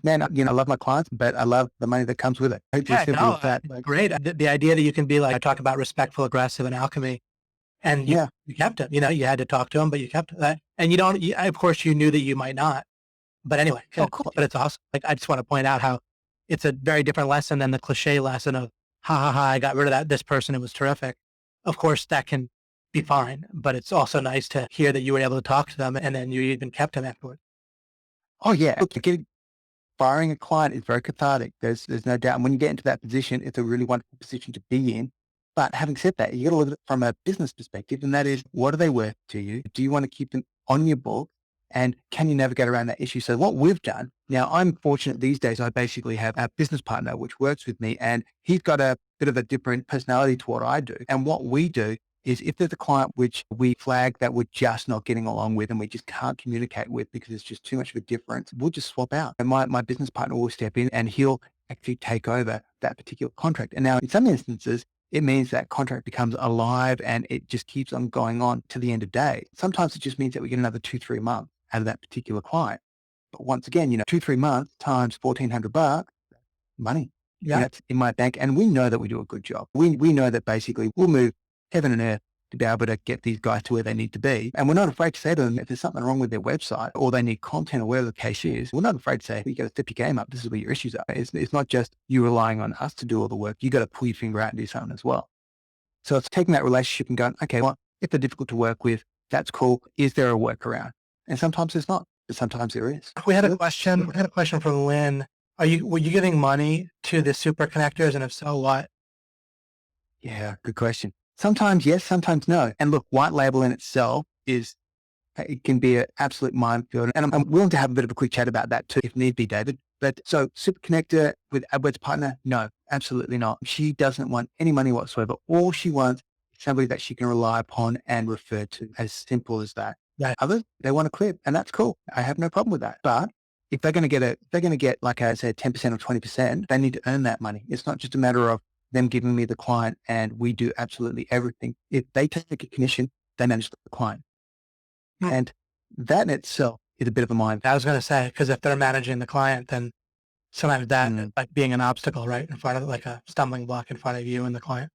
man, I love my clients, but I love the money that comes with it. Great. The idea that you can be like, I talk about respectful, aggressive, and alchemy. And you kept it. You had to talk to him, but you kept that. And of course, you knew that you might not. But anyway, cool. But it's awesome. Like, I just want to point out how it's a very different lesson than the cliche lesson of, I got rid of this person. It was terrific. Of course, that can be fine, but it's also nice to hear that you were able to talk to them and then you even kept them afterwards. Oh yeah. Look, firing a client is very cathartic. There's no doubt. And when you get into that position, it's a really wonderful position to be in. But having said that, you got to look at it from a business perspective, and that is, what are they worth to you? Do you want to keep them on your book? And can you navigate around that issue? So what we've done, now I'm fortunate these days, I basically have a business partner which works with me, and he's got a bit of a different personality to what I do. And what we do is, if there's a client which we flag that we're just not getting along with and we just can't communicate with because it's just too much of a difference, we'll just swap out. And my business partner will step in and he'll actually take over that particular contract. And now in some instances, it means that contract becomes alive and it just keeps on going on to the end of day. Sometimes it just means that we get another 2-3 months out of that particular client. But once again, 2-3 months times $1,400, money. Yeah. That's in my bank. And we know that we do a good job. We know that basically we'll move heaven and earth to be able to get these guys to where they need to be. And we're not afraid to say to them, if there's something wrong with their website or they need content or whatever the case is, we're not afraid to say, you got to step your game up. This is where your issues are. It's not just you relying on us to do all the work. You got to pull your finger out and do something as well. So it's taking that relationship and going, okay, well, if they're difficult to work with, that's cool. Is there a workaround? And sometimes there's not, but sometimes there is. We had a question from Lynn. Were you giving money to the super connectors? And if so, what? Yeah, good question. Sometimes yes, sometimes no. And look, white label in itself it can be an absolute minefield. And I'm willing to have a bit of a quick chat about that too, if need be, David. But so super connector with AdWords partner, no, absolutely not. She doesn't want any money whatsoever. All she wants is somebody that she can rely upon and refer to, as simple as that. Right. Others, they want a clip, and that's cool. I have no problem with that. But if they're going to get, like I said, 10% or 20%, they need to earn that money. It's not just a matter of them giving me the client and we do absolutely everything. If they take a commission, they manage the client. And that in itself is a bit of a mind. I was going to say, because if they're managing the client, then sometimes that like being an obstacle, right? In front of, like a stumbling block in front of you and the client.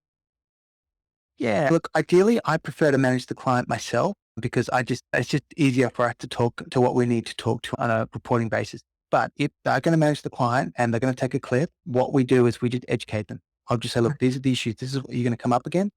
Yeah. Look, ideally, I prefer to manage the client myself because it's just easier for us to talk to what we need to talk to on a reporting basis. But if they're going to manage the client and they're going to take a clip, what we do is we just educate them. I'll just say, look, these are the issues. This is what you're going to come up again.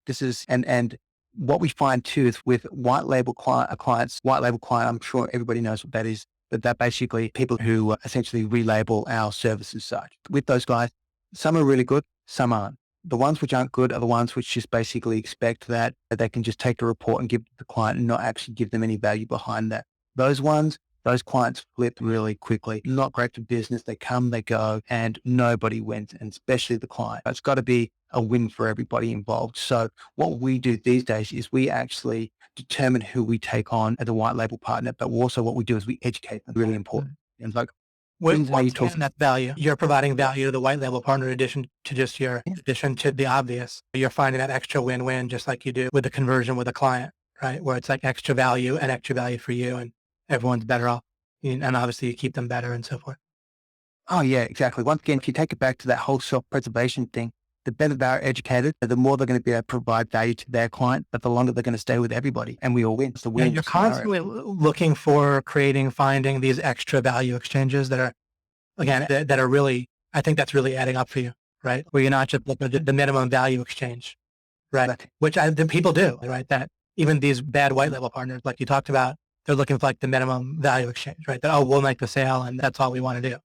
This is, and what we find too is with white label clients, I'm sure everybody knows what that is, but that basically people who essentially relabel our services as such. With those guys, some are really good, some aren't. The ones which aren't good are the ones which just basically expect that they can just take the report and give it to the client and not actually give them any value behind that. Those clients flip really quickly. Not great for business. They come, they go, and nobody wins, and especially the client. It's got to be a win for everybody involved. So what we do these days is we actually determine who we take on as a white label partner, but also what we do is we educate them. Really important. And like, that value, you're providing value to the white label partner in addition to just addition to the obvious. You're finding that extra win-win, just like you do with the conversion with a client, right? Where it's like extra value for you, and everyone's better off. And obviously you keep them better and so forth. Oh yeah, exactly. Once again, if you take it back to that whole self-preservation thing, the better they're educated, the more they're going to be able to provide value to their client, but the longer they're going to stay with everybody, and we all win. It's the win. You're constantly looking for finding these extra value exchanges that are, again, that are really, I think that's really adding up for you, right? Where you're not just looking at the minimum value exchange, right? Which people do, right? That even these bad white label partners, like you talked about, they're looking for like the minimum value exchange, right? That, we'll make the sale and that's all we want to do.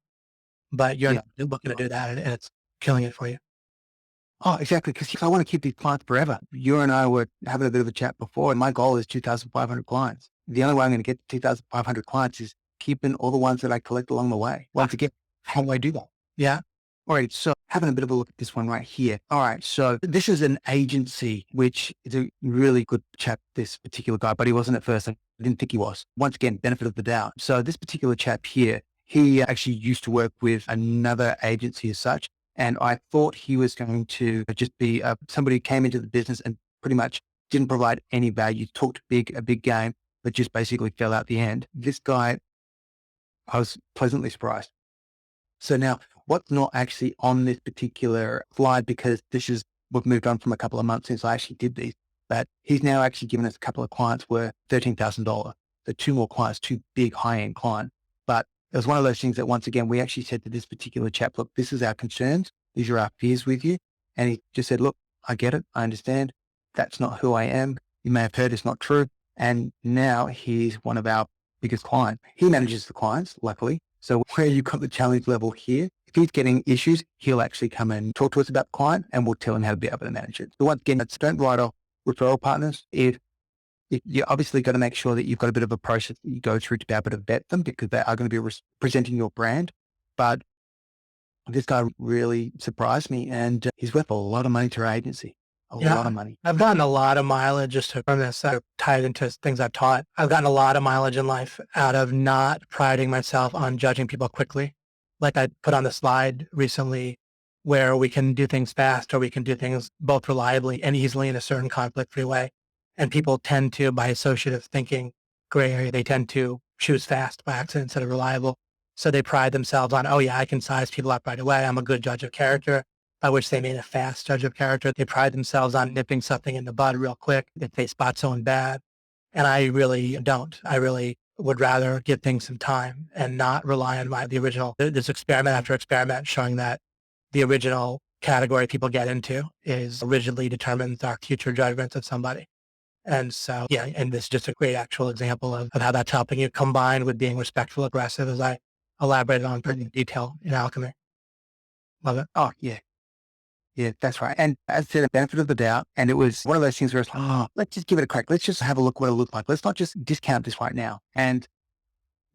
But you're not looking to do that. And killing it for you. Oh, exactly. Because I want to keep these clients forever. You and I were having a bit of a chat before, and my goal is 2,500 clients. The only way I'm going to get 2,500 clients is keeping all the ones that I collect along the way. Once again, how do I do that? Yeah. All right. So having a bit of a look at this one right here. All right. So this is an agency, which is a really good chap, this particular guy, but he wasn't at first. I didn't think he was. Once again, benefit of the doubt. So this particular chap here, he actually used to work with another agency as such. And I thought he was going to just be somebody who came into the business and pretty much didn't provide any value, talked a big game, but just basically fell out the end. This guy, I was pleasantly surprised. So now what's not actually on this particular slide, because we've moved on from a couple of months since I actually did these, but he's now actually given us a couple of clients worth $13,000. So two more clients, two big high-end clients. But it was one of those things that once again, we actually said to this particular chap, look, this is our concerns. These are our fears with you. And he just said, look, I get it. I understand. That's not who I am. You may have heard it's not true. And now he's one of our biggest clients. He manages the clients, luckily. So where you've got the challenge level here, if he's getting issues, he'll actually come and talk to us about the client and we'll tell him how to be able to manage it. So once again, don't write off referral partners. If you obviously got to make sure that you've got a bit of a process that you go through to be able to vet them, because they are going to be presenting your brand. But this guy really surprised me, and he's worth a lot of money to our agency. A lot of money. I've gotten a lot of mileage just from this, tied into things I've taught. I've gotten a lot of mileage in life out of not priding myself on judging people quickly. Like I put on the slide recently, where we can do things fast or we can do things both reliably and easily in a certain conflict-free way. And people tend to, by associative thinking, gray area, they tend to choose fast by accident instead of reliable. So they pride themselves on, oh yeah, I can size people up right away. I'm a good judge of character, by which they made a fast judge of character. They pride themselves on nipping something in the bud real quick if they spot someone bad. And I really don't. I really would rather give things some time and not rely on the original. There's experiment after experiment showing that the original category people get into is rigidly determines our future judgments of somebody. And so, yeah, and this is just a great actual example of how that's helping you, combined with being respectful, aggressive, as I elaborated on pretty in detail in Alchemy. Love it. Oh, yeah. Yeah, that's right. And as I said, a benefit of the doubt. And it was one of those things where it's like, oh, let's just give it a crack. Let's just have a look what it looks like. Let's not just discount this right now. And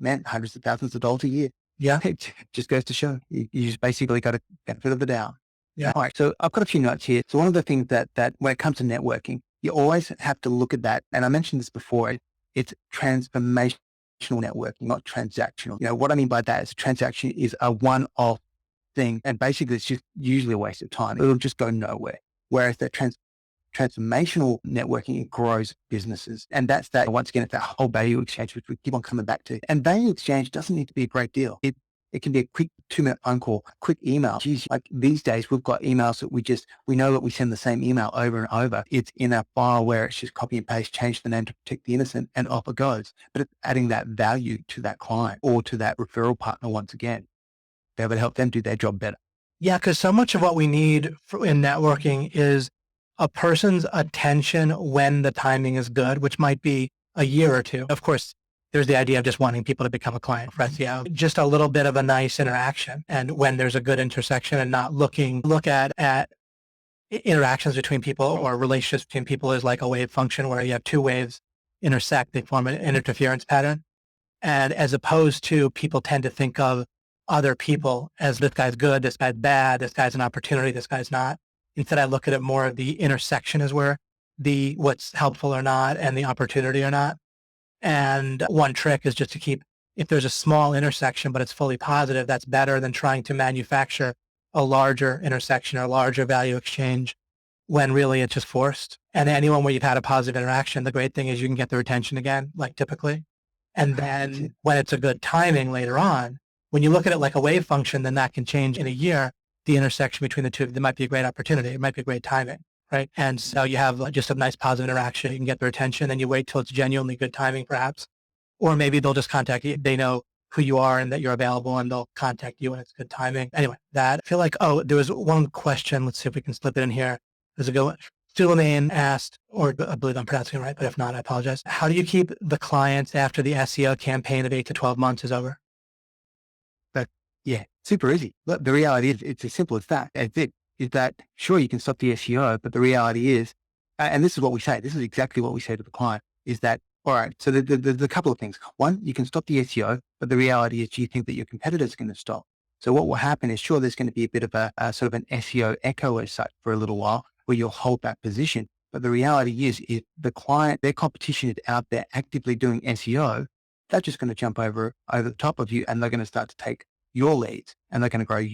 man, hundreds of thousands of dollars a year. Yeah. It just goes to show you just basically got a benefit of the doubt. Yeah. All right. So I've got a few notes here. So one of the things that when it comes to networking, you always have to look at that. And I mentioned this before. It's transformational networking, not transactional. You know, what I mean by that is a transaction is a one-off thing. And basically it's just usually a waste of time. It'll just go nowhere. Whereas that transformational networking, it grows businesses. And that's that, once again, it's that whole value exchange, which we keep on coming back to. And value exchange doesn't need to be a great deal. It can be a quick 2-minute phone call, quick email. Geez, like these days, we've got emails that we know that we send the same email over and over. It's in a file where it's just copy and paste, change the name to protect the innocent, and off it goes. But it's adding that value to that client or to that referral partner once again. Be able to help them do their job better. Yeah, because so much of what we need in networking is a person's attention when the timing is good, which might be a year or two. Of course, there's the idea of just wanting people to become a client for SEO, just a little bit of a nice interaction. And when there's a good intersection and not look at interactions between people or relationships between people is like a wave function where you have two waves intersect, they form an interference pattern. And as opposed to, people tend to think of other people as this guy's good, this guy's bad, this guy's an opportunity, this guy's not. Instead, I look at it more of the intersection is where what's helpful or not and the opportunity or not. And one trick is just to keep, if there's a small intersection, but it's fully positive, that's better than trying to manufacture a larger intersection or larger value exchange when really it's just forced. And anyone where you've had a positive interaction, the great thing is you can get their attention again, like typically. And then when it's a good timing later on, when you look at it like a wave function, then that can change in a year, the intersection between the two. There might be a great opportunity. It might be a great timing, right? And so you have just a nice positive interaction. You can get their attention, then you wait till it's genuinely good timing, perhaps. Or maybe they'll just contact you. They know who you are and that you're available, and they'll contact you when it's good timing. Anyway, I feel like, there was one question. Let's see if we can slip it in here. There's a good one. Suleiman asked, or I believe I'm pronouncing it right, but if not, I apologize. How do you keep the clients after the SEO campaign of 8 to 12 months is over? Yeah, super easy. Look, the reality is it's as simple as that. That's it. Is that sure you can stop the SEO, but the reality is, and this is what we say. This is exactly what we say to the client. Is that all right? So there's a couple of things. One, you can stop the SEO, but the reality is, do you think that your competitors are going to stop? So what will happen is, sure, there's going to be a bit of a sort of an SEO echo as such for a little while, where you'll hold that position. But the reality is, if the client, their competition is out there actively doing SEO, they're just going to jump over the top of you, and they're going to start to take your leads and they're going to grow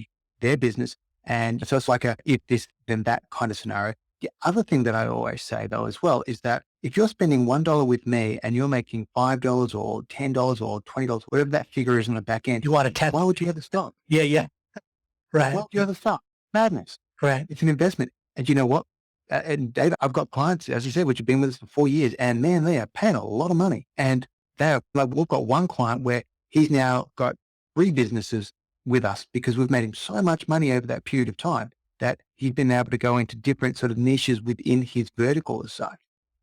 their business. And so it's like a if this, then that kind of scenario. The other thing that I always say though, as well, is that if you're spending $1 with me and you're making $5 or $10 or $20, whatever that figure is on the back end, You want to test. why would you ever stop? Yeah. Yeah. Why Right. would you ever stop? Madness. Right. It's an investment. And you know what? And Dave, I've got clients, as you said, which have been with us for 4 years, and man, they are paying a lot of money. And they're like, we've got one client where he's now got 3 businesses with us because we've made him so much money over that period of time that he's been able to go into different sort of niches within his vertical as such.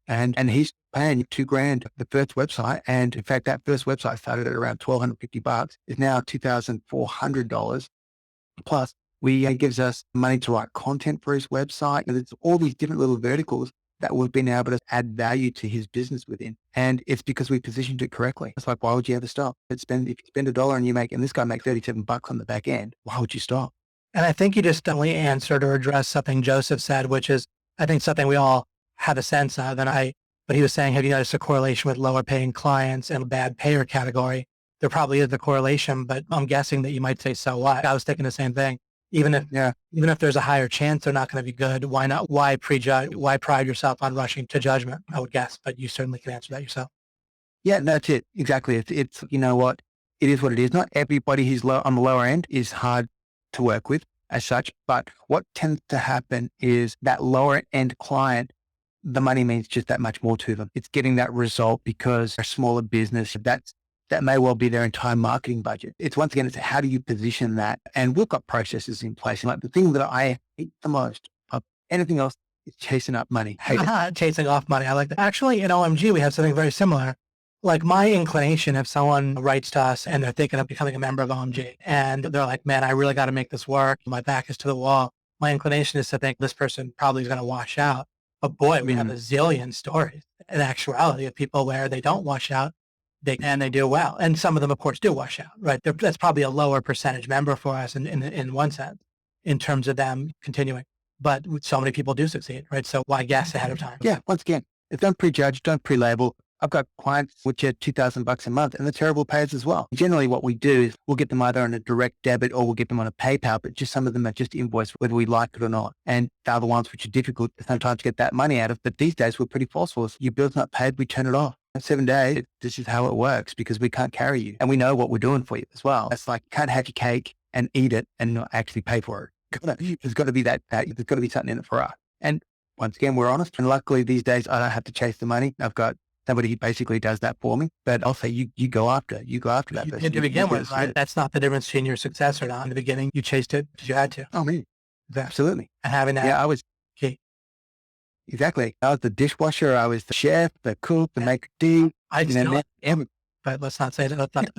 And he's paying $2,000 the first website. And in fact, that first website started at around $1,250, is now $2,400. Plus, he gives us money to write content for his website. And it's all these different little verticals that we've been able to add value to his business within. And it's because we positioned it correctly. It's like, why would you ever stop? If you spend $1 and and this guy makes $37 on the back end, why would you stop? And I think you just definitely answered or addressed something Joseph said, which is, I think something we all have a sense of. But he was saying, have you noticed a correlation with lower paying clients and a bad payer category? There probably is a correlation, but I'm guessing that you might say, so what? I was thinking the same thing. Even if there's a higher chance they're not going to be good, why not? Why prejudge? Why pride yourself on rushing to judgment? I would guess, but you certainly can answer that yourself. Yeah, that's it. Exactly. It's you know what? It is what it is. Not everybody who's low on the lower end is hard to work with as such, but what tends to happen is that lower end client, the money means just that much more to them. It's getting that result because they're a smaller business. That may well be their entire marketing budget. It's once again, it's how do you position that? And we've got processes in place. And like the thing that I hate the most of anything else is chasing up money. Hate it. Chasing off money. I like that. Actually, in OMG, we have something very similar. Like my inclination, if someone writes to us and they're thinking of becoming a member of OMG and they're like, man, I really got to make this work. My back is to the wall. My inclination is to think this person probably is going to wash out. But boy, we have a zillion stories in actuality of people where they don't wash out and they do well. And some of them, of course, do wash out, right? That's probably a lower percentage member for us in one sense, in terms of them continuing. But so many people do succeed, right? So why guess ahead of time? Yeah, once again, don't prejudge, don't pre-label. I've got clients which are $2,000 a month and they're terrible payers as well. Generally what we do is we'll get them either on a direct debit or we'll get them on a PayPal, but just some of them are just invoiced whether we like it or not. And the other ones which are difficult sometimes to get that money out of, but these days we're pretty forceful. If your bill's not paid, we turn it off. In 7 days, this is how it works because we can't carry you and we know what we're doing for you as well. It's like, can't have your cake and eat it and not actually pay for it. There's got to be there's got to be something in it for us. And once again, we're honest. And luckily these days I don't have to chase the money. I've got somebody who basically does that for me. But I'll say you go after that person. To begin with, right? That's not the difference between your success or not. In the beginning, you chased it because you had to. Oh, man. Absolutely. And having that. Yeah, I was. Key. Exactly. I was the dishwasher. I was the chef, the cook, the maker tea. I still am. But let's not say that. Let's not.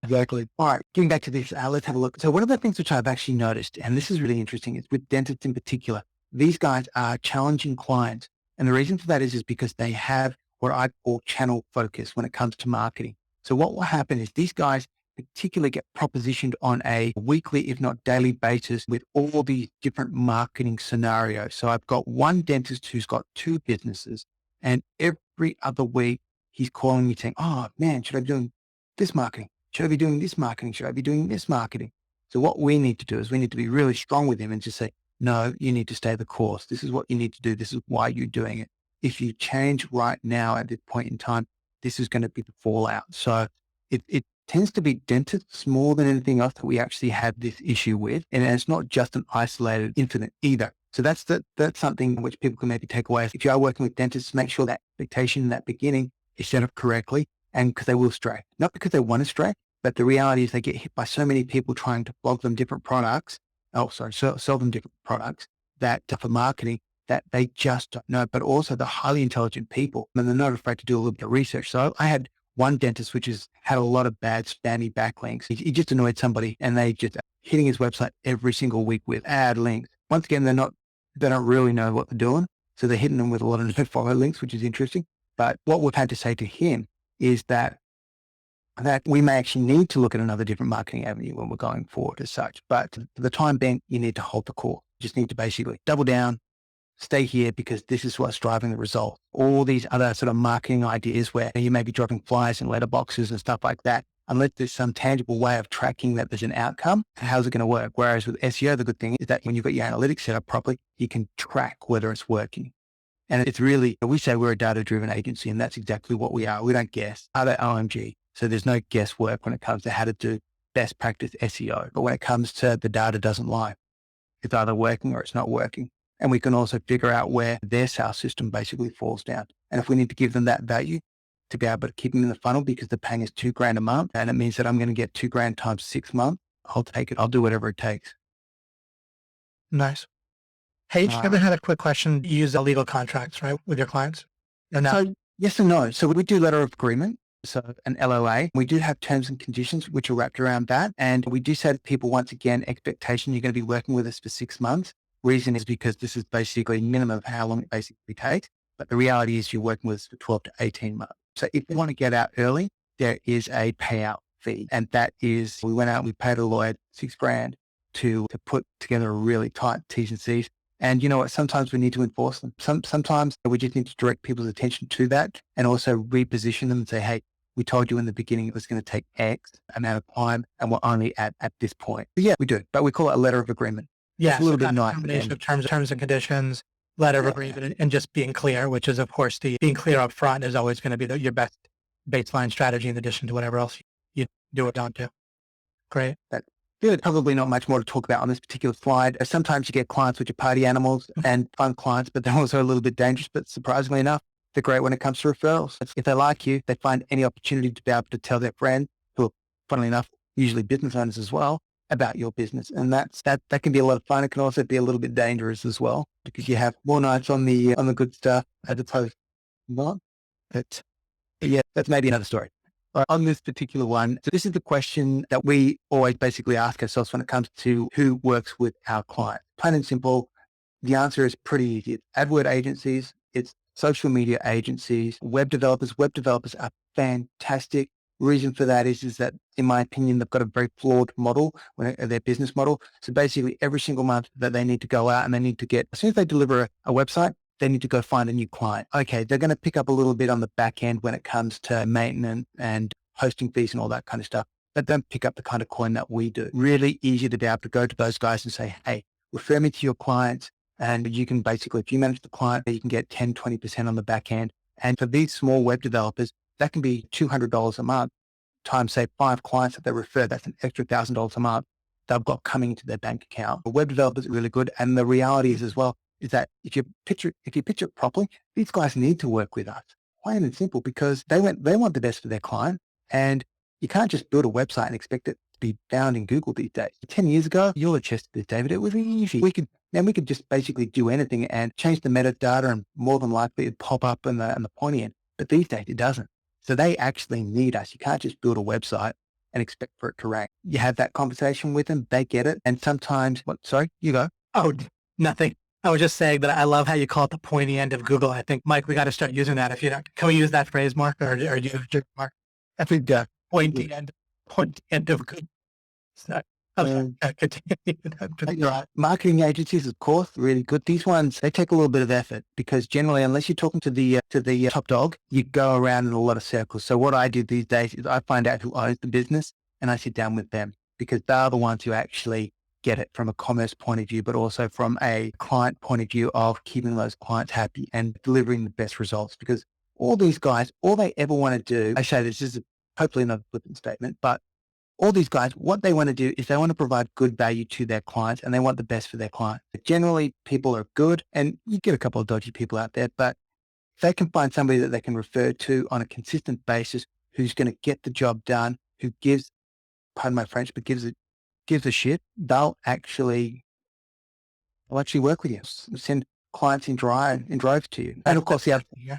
Exactly. All right. Getting back to this, let's have a look. So one of the things which I've actually noticed, and this is really interesting, is with dentists in particular, these guys are challenging clients. And the reason for that is because they have what I call channel focus when it comes to marketing. So what will happen is these guys particularly get propositioned on a weekly, if not daily basis with all these different marketing scenarios. So I've got one dentist who's got 2 businesses and every other week he's calling me saying, oh man, should I be doing this marketing? Should I be doing this marketing? Should I be doing this marketing? So what we need to do is we need to be really strong with him and just say, no, you need to stay the course. This is what you need to do. This is why you're doing it. If you change right now at this point in time, this is going to be the fallout. So it tends to be dentists more than anything else that we actually have this issue with. And it's not just an isolated incident either. So that's something which people can maybe take away. If you are working with dentists, make sure that expectation in that beginning is set up correctly, and because they will stray. Not because they want to stray, but the reality is they get hit by so many people trying to blog them different products. Sell them different products that for marketing that they just don't know, but also the highly intelligent people, and they're not afraid to do a little bit of research. So I had one dentist, which has had a lot of bad spammy backlinks. He just annoyed somebody and they just hitting his website every single week with ad links. Once again, they don't really know what they're doing. So they're hitting them with a lot of no follow links, which is interesting. But what we've had to say to him is that we may actually need to look at another different marketing avenue when we're going forward as such. But for the time being, you need to hold the core. You just need to basically double down, stay here because this is what's driving the result. All these other sort of marketing ideas where you may be dropping flyers and letterboxes and stuff like that, unless there's some tangible way of tracking that there's an outcome, how's it going to work? Whereas with SEO, the good thing is that when you've got your analytics set up properly, you can track whether it's working. And it's really, we say we're a data-driven agency, and that's exactly what we are. We don't guess. Other OMG. So there's no guesswork when it comes to how to do best practice SEO. But when it comes to the data doesn't lie. It's either working or it's not working. And we can also figure out where their sales system basically falls down. And if we need to give them that value to be able to keep them in the funnel because they're paying us $2,000 a month, and it means that I'm going to get $2,000 times 6 months, I'll take it. I'll do whatever it takes. Nice. Hey, you ever had a quick question? You use legal contracts, right, with your clients? Or no? So yes and no. So we do letter of agreement. So an LOA. We do have terms and conditions which are wrapped around that. And we do say to people, once again, expectation, you're going to be working with us for 6 months. Reason is because this is basically minimum of how long it basically takes. But the reality is you're working with us for 12 to 18 months. So if you want to get out early, there is a payout fee. And that is, we went out and we paid a lawyer $6,000 to put together a really tight T's and C's. And you know what? Sometimes we need to enforce them. Sometimes we just need to direct people's attention to that and also reposition them and say, hey, we told you in the beginning it was going to take X amount of time and we're only at this point. But yeah, we do. But we call it a letter of agreement. Yeah, it's a little so bit nice. Combination of terms and conditions, letter of agreement, and just being clear, which is, of course, being clear up front is always going to be your best baseline strategy in addition to whatever else you do or don't do. Great. Good. Probably not much more to talk about on this particular slide. Sometimes you get clients which are party animals and fun clients, but they're also a little bit dangerous. But surprisingly enough, they're great when it comes to referrals. If they like you, they find any opportunity to be able to tell their friends, who are, funnily enough, usually business owners as well, about your business. And that can be a lot of fun. It can also be a little bit dangerous as well because you have more nights on the good stuff as opposed to not. But yeah, that's maybe another story. On this particular one, so this is the question that we always basically ask ourselves when it comes to who works with our client. Plain and simple, the answer is pretty easy. It's AdWord agencies, it's social media agencies, web developers. Web developers are fantastic. Reason for that is that, in my opinion, they've got a very flawed model, their business model. So basically every single month that they need to go out and they need to get, as soon as they deliver a website, they need to go find a new client. Okay, they're going to pick up a little bit on the back end when it comes to maintenance and hosting fees and all that kind of stuff, but don't pick up the kind of coin that we do. Really easy to be able to go to those guys and say, hey, refer me to your clients. And you can basically, if you manage the client, you can get 10, 20% on the back end. And for these small web developers, that can be $200 a month times, say, 5 clients that they refer. That's an extra $1,000 a month they've got coming into their bank account. The web developers are really good. And the reality is as well, is that if you pitch it properly, these guys need to work with us, plain and simple, because they want the best for their client. And you can't just build a website and expect it to be found in Google these days. 10 years ago, you'll attest to this, David, it was easy. We could just basically do anything and change the metadata, and more than likely it'd pop up in the pointy end. But these days it doesn't. So they actually need us. You can't just build a website and expect for it to rank. You have that conversation with them, they get it. And sometimes, sorry, you go. Oh, nothing. I was just saying that I love how you call it the pointy end of Google. I think, Mike, we got to start using that. If you don't, can we use that phrase, Mark, or you, Mark? I think pointy end of Google. So, right. Marketing agencies, of course, really good. These ones, they take a little bit of effort because generally, unless you're talking to the top dog, you go around in a lot of circles. So what I do these days is I find out who owns the business and I sit down with them because they're the ones who actually get it from a commerce point of view, but also from a client point of view of keeping those clients happy and delivering the best results. Because all these guys, all they ever want to do, I say this is hopefully not a flippant statement, but all these guys, what they want to do is they want to provide good value to their clients and they want the best for their client. But generally, people are good and you get a couple of dodgy people out there, but if they can find somebody that they can refer to on a consistent basis who's going to get the job done, who gives, pardon my French, but gives a shit, they'll actually work with you, send clients in droves to you. And of course, the other thing,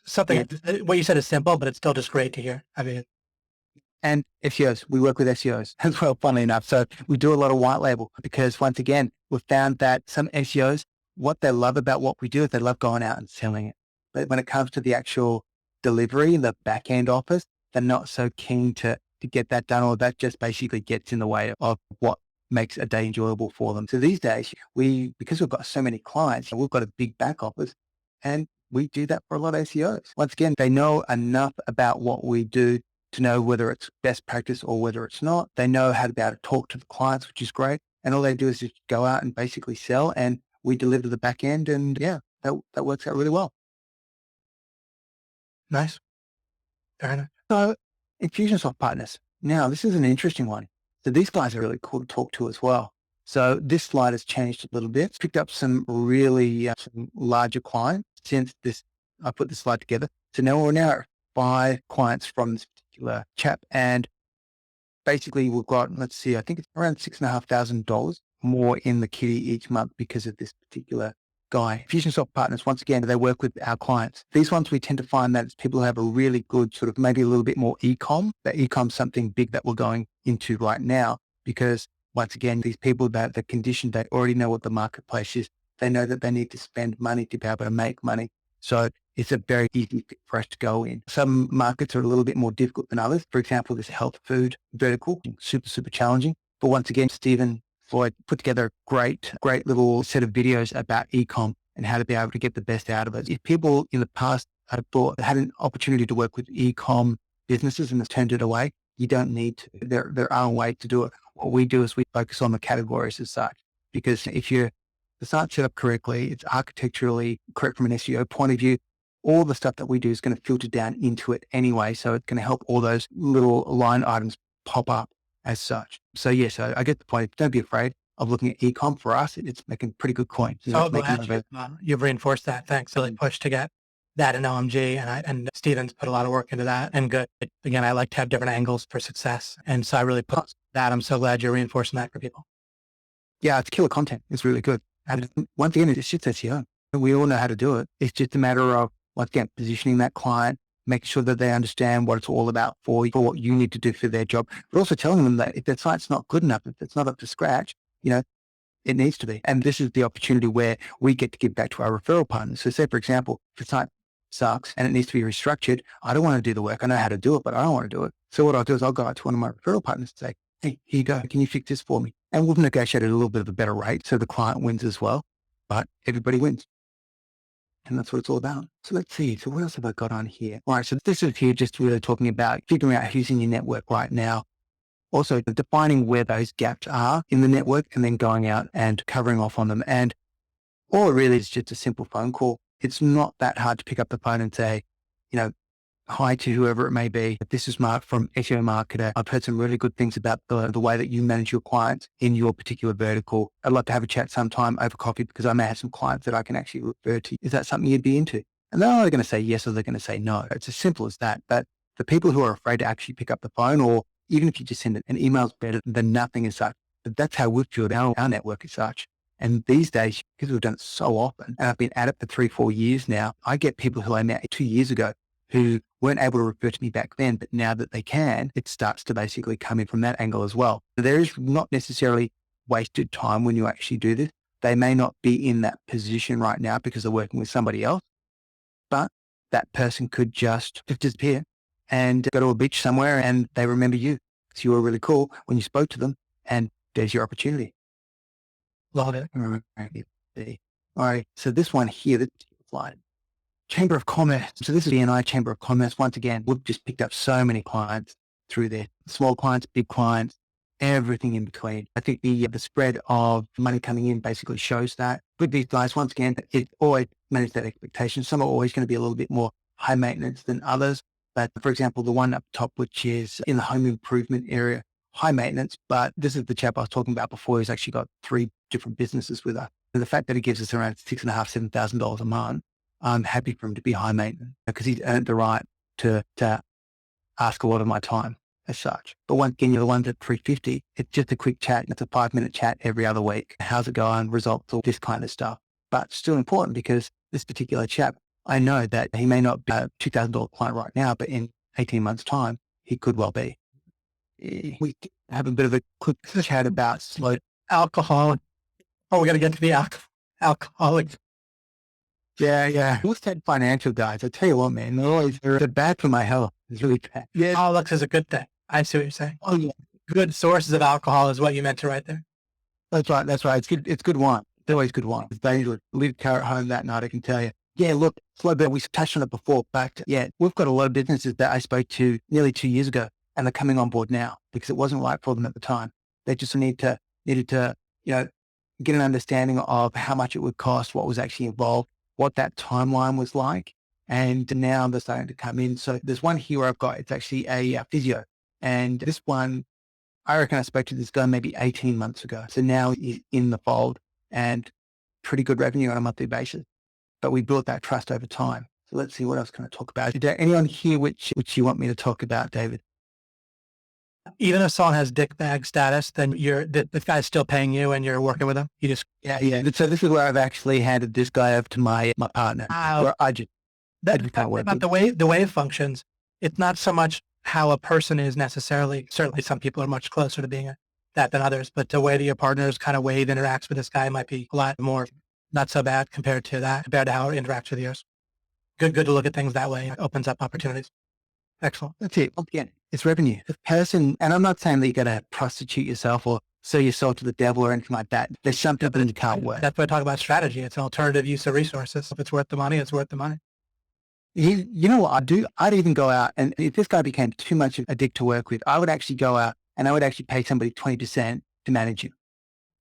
Something, what you said is simple, but it's still just great to hear. I mean, And SEOs, we work with SEOs as well, funnily enough. So we do a lot of white label because once again, we've found that some SEOs, what they love about what we do is they love going out and selling it. But when it comes to the actual delivery, the back end office, they're not so keen to get that done, or that just basically gets in the way of what makes a day enjoyable for them. So these days, because we've got so many clients, we've got a big back office, and we do that for a lot of SEOs. Once again, they know enough about what we do to know whether it's best practice or whether it's not. They know how to be able to talk to the clients, which is great. And all they do is just go out and basically sell, and we deliver the back end. And yeah, that works out really well. nice. Fair enough. So Infusionsoft partners. Now, this is an interesting one. So these guys are really cool to talk to as well. So this slide has changed a little bit. Picked up some really some larger clients since I put this slide together. So we're now at 5 clients from this particular chap, and basically we've got, let's see, I think it's around $6,500 more in the kitty each month because of this particular guy. Fusionsoft partners, once again, they work with our clients. These ones, we tend to find that it's people who have a really good sort of maybe a little bit more e-com. That e-com's something big that we're going into right now, because once again, these people that the condition, they already know what the marketplace is. They know that they need to spend money to be able to make money. So it's a very easy fit for us to go in. Some markets are a little bit more difficult than others. For example, this health food vertical, super challenging. But once again, Stephen Floyd put together a great little set of videos about e-com and how to be able to get the best out of it. If people in the past had an opportunity to work with e-com businesses and has turned it away, you don't need to. There are ways to do it. What we do is we focus on the categories as such, because if the site's set up correctly, it's architecturally correct from an SEO point of view, all the stuff that we do is going to filter down into it anyway. So it's going to help all those little line items pop up as such. So yes, I get the point. Don't be afraid of looking at e-com. For us, it's making pretty good coin. So glad you've reinforced that. Thanks. Really pushed to get that in OMG, and Steven's put a lot of work into that. And good. Again, I like to have different angles for success, and so I really put that. I'm so glad you're reinforcing that for people. Yeah, it's killer content. It's really good. And once again, it's just SEO. We all know how to do it. It's just a matter of, once again, positioning that client, making sure that they understand what it's all about for what you need to do for their job, but also telling them that if their site's not good enough, if it's not up to scratch, it needs to be. And this is the opportunity where we get to give back to our referral partners. So say, for example, if the site sucks and it needs to be restructured, I don't want to do the work. I know how to do it, but I don't want to do it. So what I'll do is I'll go out to one of my referral partners and say, hey, here you go. Can you fix this for me? And we've negotiated a little bit of a better rate, so the client wins as well, but everybody wins. And that's what it's all about. So let's see. So what else have I got on here? All right. So this is here just really talking about figuring out who's in your network right now. Also defining where those gaps are in the network and then going out and covering off on them. And all it really is just a simple phone call. It's not that hard to pick up the phone and say, hi to whoever it may be. This is Mark from SEO Marketer. I've heard some really good things about the way that you manage your clients in your particular vertical. I'd love to have a chat sometime over coffee because I may have some clients that I can actually refer to. Is that something you'd be into? And they're either going to say yes or they're going to say no. It's as simple as that. But the people who are afraid to actually pick up the phone, or even if you just send it, an email is better than nothing as such. But that's how we've built our network as such. And these days, because we've done it so often, and I've been at it for 3-4 years now, I get people who I met 2 years ago who weren't able to refer to me back then, but now that they can, it starts to basically come in from that angle as well. There is not necessarily wasted time when you actually do this. They may not be in that position right now because they're working with somebody else, but that person could just disappear and go to a beach somewhere and they remember you. So you were really cool when you spoke to them, and there's your opportunity. Love it. All right. So this one here, this slide. Chamber of Commerce. So this is BNI Chamber of Commerce. Once again, we've just picked up so many clients through there. Small clients, big clients, everything in between. I think the spread of money coming in basically shows that. With these guys, once again, it always manage that expectation. Some are always going to be a little bit more high maintenance than others. But for example, the one up top, which is in the home improvement area, high maintenance, but this is the chap I was talking about before. He's actually got 3 different businesses with us. And the fact that he gives us around $6,500, $7,000 a month, I'm happy for him to be high maintenance because he's earned the right to ask a lot of my time as such. But once again, you're the ones at 350. It's just a quick chat. It's a 5-minute chat every other week. How's it going? Results, all this kind of stuff. But still important because this particular chap, I know that he may not be a $2,000 client right now, but in 18 months time, he could well be. We have a bit of a quick chat about slow Alcohol. Oh, we got to get to the alcoholic. Yeah. Who's that financial guys? I tell you what, man, they're bad for my health. It's really bad. Yeah. Alcoholics is a good thing. I see what you're saying. Oh, yeah. Good sources of alcohol is what you meant to write there. That's right. It's good. It's good wine. It's always good wine. It's dangerous. Leave car at home that night, I can tell you. Yeah, look, slow burn. We touched on it before, but yeah, we've got a lot of businesses that I spoke to nearly 2 years ago, and they're coming on board now because it wasn't right for them at the time. They just needed to, get an understanding of how much it would cost, what was actually involved, what that timeline was like. And now they're starting to come in. So there's one here I've got, it's actually a physio. And this one, I reckon I spoke to this guy maybe 18 months ago. So now he's in the fold and pretty good revenue on a monthly basis. But we built that trust over time. So let's see, what else can I talk about? Is there anyone here which you want me to talk about, David? Even if someone has dick bag status, then this guy's still paying you and you're working with him. You just Yeah. So this is where I've actually handed this guy over to my partner. Where I just can't work. About the way it functions, it's not so much how a person is necessarily. Certainly, some people are much closer to being that than others. But the way that your partner's kind of way it interacts with this guy might be a lot more not so bad compared to how it interacts with yours. Good to look at things that way. It opens up opportunities. Excellent. That's it. Once again, it's revenue. The person, and I'm not saying that you got to prostitute yourself or sell yourself to the devil or anything like that. There's some people that can't work. That's why I talk about strategy. It's an alternative use of resources. If it's worth the money, it's worth the money. You know what I do? I'd even go out, and if this guy became too much of a dick to work with, I would actually go out and I would actually pay somebody 20% to manage him.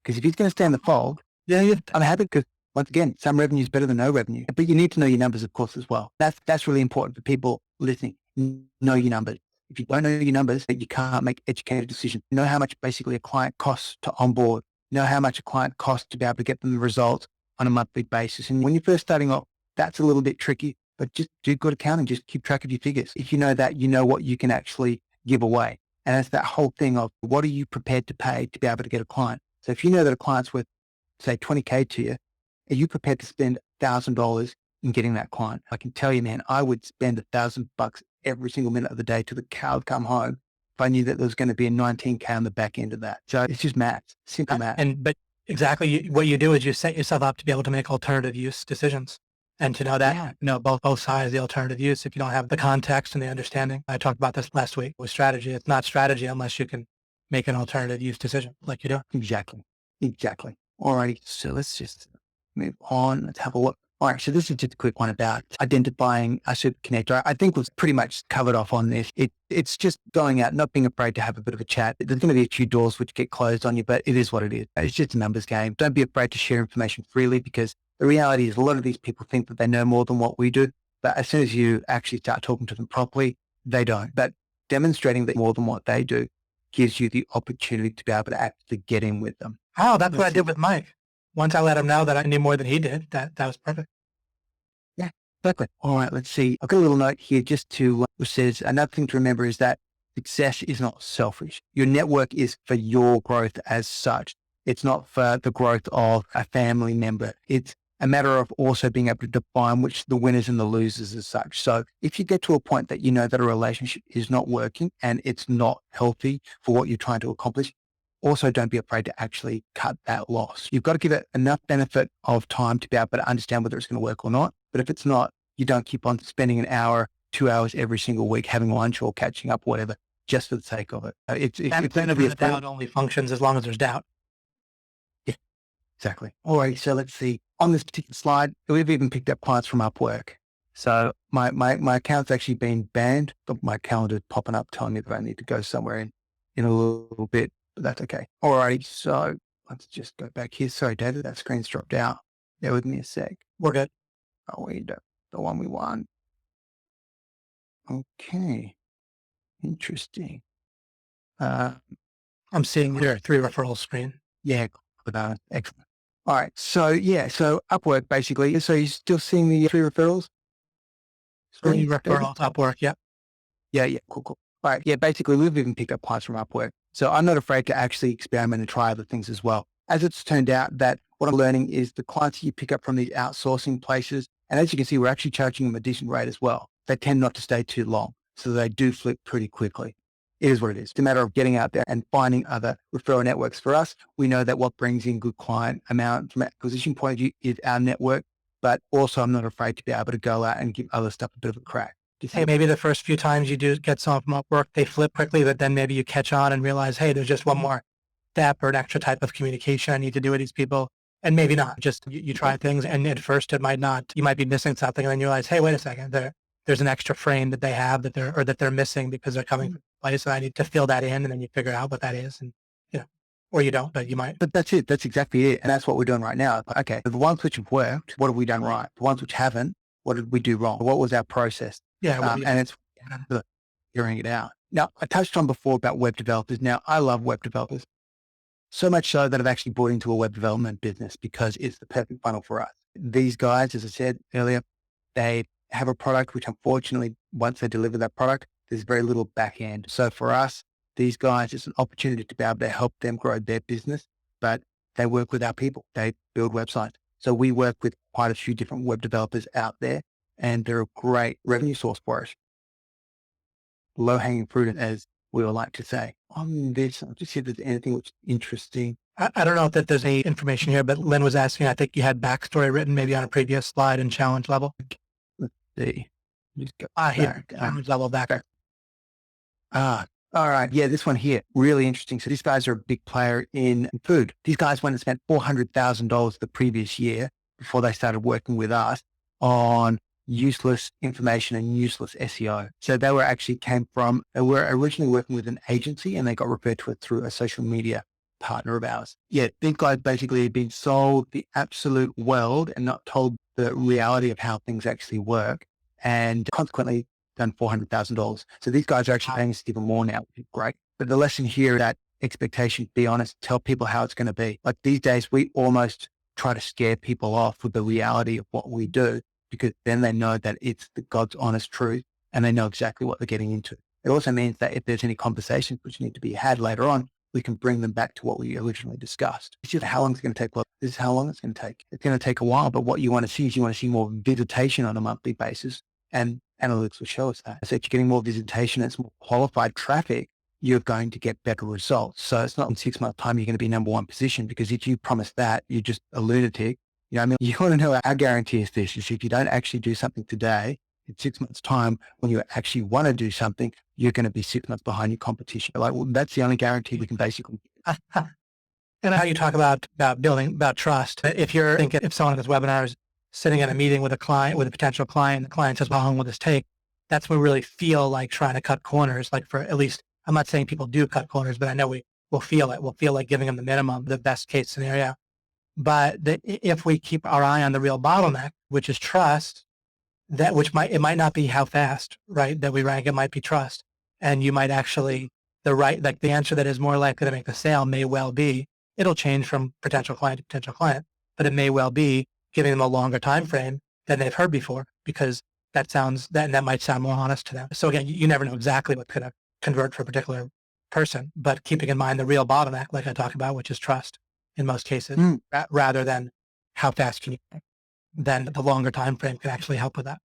Because if he's going to stay in the fold, I'm happy because once again, some revenue is better than no revenue. But you need to know your numbers, of course, as well. That's really important for people listening. Know your numbers. If you don't know your numbers, you can't make educated decisions. Know how much basically a client costs to onboard. Know how much a client costs to be able to get them the results on a monthly basis. And when you're first starting off, that's a little bit tricky, but just do good accounting. Just keep track of your figures. If you know that, you know what you can actually give away. And that's that whole thing of what are you prepared to pay to be able to get a client? So if you know that a client's worth, say, 20K to you, are you prepared to spend $1,000 in getting that client? I can tell you, man, I would spend $1,000 every single minute of the day till the cow would come home if I knew that there was going to be a 19K on the back end of that. So it's just math, simple math. But exactly what you do is you set yourself up to be able to make alternative use decisions and to know that, both sides of the alternative use. If you don't have the context and the understanding, I talked about this last week with strategy. It's not strategy unless you can make an alternative use decision like you do. Exactly. Alrighty. So let's just move on. Let's have a look. All right, so this is just a quick one about identifying a super connector. I think we've pretty much covered off on this. It's just going out, not being afraid to have a bit of a chat. There's going to be a few doors which get closed on you, but it is what it is. It's just a numbers game. Don't be afraid to share information freely because the reality is a lot of these people think that they know more than what we do. But as soon as you actually start talking to them properly, they don't. But demonstrating that more than what they do gives you the opportunity to be able to actually get in with them. Oh, that's what I did with Mike. Once I let him know that I knew more than he did, that was perfect. Yeah, perfect. All right, let's see. I've got a little note here just to, which says, another thing to remember is that success is not selfish. Your network is for your growth as such. It's not for the growth of a family member. It's a matter of also being able to define which the winners and the losers as such. So if you get to a point that you know that a relationship is not working and it's not healthy for what you're trying to accomplish, also don't be afraid to actually cut that loss. You've got to give it enough benefit of time to be able to understand whether it's going to work or not. But if it's not, you don't keep on spending an hour, 2 hours every single week having lunch or catching up, whatever, just for the sake of it. It's going to be doubt only functions as long as there's doubt. Yeah, exactly. All right. So let's see. On this particular slide, we've even picked up clients from Upwork. So my account's actually been banned, but my calendar's popping up telling me that I need to go somewhere in a little bit. But that's okay. All righty. So let's just go back here. Sorry, David, that screen's dropped out. Bear with me a sec. We're good. Oh, we don't. The one we want. Okay. Interesting. I'm seeing your 3 referral screen. Yeah. Excellent. All right. So so Upwork basically. So you're still seeing the 3 referrals? 3 referrals, Upwork. Yep. Yeah. Cool. All right. Yeah. Basically, we've even picked up clients from Upwork. So I'm not afraid to actually experiment and try other things as well. As it's turned out that what I'm learning is the clients you pick up from these outsourcing places And as you can see, we're actually charging them a decent rate as well. They tend not to stay too long, so they do flip pretty quickly. It is what it is. It's a matter of getting out there and finding other referral networks. For us, we know that what brings in good client amount from an acquisition point of view is our network, but also I'm not afraid to be able to go out and give other stuff a bit of a crack. Hey, maybe the first few times you do get someone from Upwork, they flip quickly, but then maybe you catch on and realize, hey, there's just one more step or an extra type of communication I need to do with these people. And maybe not. Just you try things, and at first it might not. You might be missing something, and then you realize, hey, wait a second, there's an extra frame that they have that they're missing because they're coming from a place, and I need to fill that in, and then you figure out what that is, and or you don't, but you might. But that's it. That's exactly it. And that's what we're doing right now. Okay, the ones which have worked, what have we done right? The ones which haven't, what did we do wrong? What was our process? Yeah, and it's figuring it out. Now, I touched on before about web developers. Now, I love web developers. So much so that I've actually bought into a web development business because it's the perfect funnel for us. These guys, as I said earlier, they have a product which unfortunately, once they deliver that product, there's very little back end. So for us, these guys, it's an opportunity to be able to help them grow their business, but they work with our people. They build websites. So we work with quite a few different web developers out there, and they're a great revenue source for us. Low-hanging fruit, as we would like to say. On this, I'll just see if there's anything which is interesting. I don't know if that there's any information here, but Lynn was asking, I think you had backstory written maybe on a previous slide and challenge level. Let's see. Just go here, challenge level back. All right. Yeah, this one here, really interesting. So these guys are a big player in food. These guys went and spent $400,000 the previous year before they started working with us on useless information and useless SEO. So they were originally working with an agency, and they got referred to it through a social media partner of ours. Yeah, these guys basically have been sold the absolute world and not told the reality of how things actually work, and consequently done $400,000. So these guys are actually paying us even more now, which is great. But the lesson here is that expectation, be honest, tell people how it's going to be. Like these days, we almost try to scare people off with the reality of what we do, because then they know that it's the God's honest truth and they know exactly what they're getting into. It also means that if there's any conversations which need to be had later on, we can bring them back to what we originally discussed. It's just how long it's going to take. Well, this is how long it's going to take. It's going to take a while, but what you want to see is you want to see more visitation on a monthly basis, and analytics will show us that. So if you're getting more visitation, it's more qualified traffic, you're going to get better results. So it's not in 6 months' time you're going to be number one position, because if you promise that, you're just a lunatic. You know what I mean? You want to know, our guarantee is this, is if you don't actually do something today, in 6 months' time, when you actually want to do something, you're going to be 6 months behind your competition. Like, well, that's the only guarantee we can basically give. And how you talk about building, about trust. If you're thinking, if someone in this webinar is sitting in a meeting with a client, with a potential client, the client says, well, how long will this take? That's when we really feel like trying to cut corners. Like, for at least, I'm not saying people do cut corners, but I know we will feel it. We'll feel like giving them the minimum, the best case scenario. But if we keep our eye on the real bottleneck, which is trust, it might not be how fast, right, that we rank, it might be trust. And you might actually, the answer that is more likely to make the sale may well be, it'll change from potential client to potential client, but it may well be giving them a longer time frame than they've heard before, because that might sound more honest to them. So again, you never know exactly what's going to convert for a particular person, but keeping in mind the real bottleneck, like I talked about, which is trust in most cases, rather than how fast can you, then the longer time frame can actually help with that.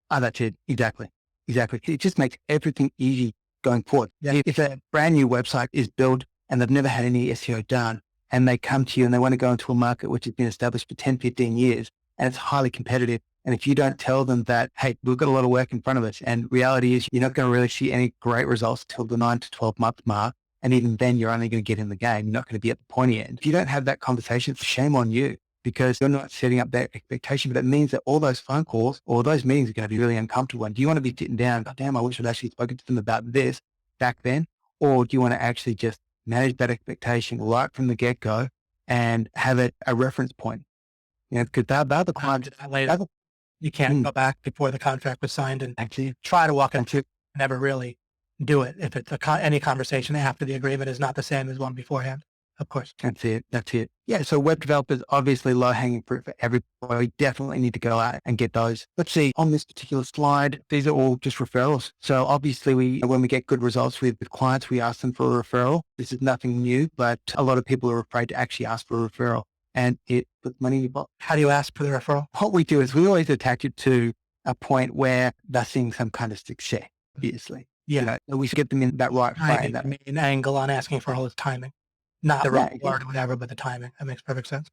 That's it. Exactly. It just makes everything easy going forward. Yeah. If a brand new website is built and they've never had any SEO done, and they come to you and they want to go into a market which has been established for 10, 15 years, and it's highly competitive, and if you don't tell them that, hey, we've got a lot of work in front of us, and reality is you're not going to really see any great results till the 9 to 12 month mark, and even then you're only going to get in the game. You're not going to be at the pointy end. If you don't have that conversation, shame on you, because you're not setting up that expectation. But it means that all those phone calls or those meetings are going to be really uncomfortable. And do you want to be sitting down, God damn, I wish I'd actually spoken to them about this back then? Or do you want to actually just manage that expectation right from the get-go and have it a reference point? You know, because they're the client. You can't go back before the contract was signed and actually try to walk into it. Never really do it. If it's any conversation after the agreement is not the same as one beforehand, of course. That's it. Yeah. So web developers, obviously low hanging fruit for everybody. Definitely need to go out and get those. Let's see, on this particular slide, these are all just referrals. So obviously when we get good results with clients, we ask them for a referral. This is nothing new, but a lot of people are afraid to actually ask for a referral. and it puts money in your pocket. How do you ask for the referral? What we do is we always attach it to a point where they're seeing some kind of success, obviously. Yeah. We should get them in that right frame. Timing, the main angle on asking for all is timing. Not the Yeah, reward or whatever, but the timing. That makes perfect sense.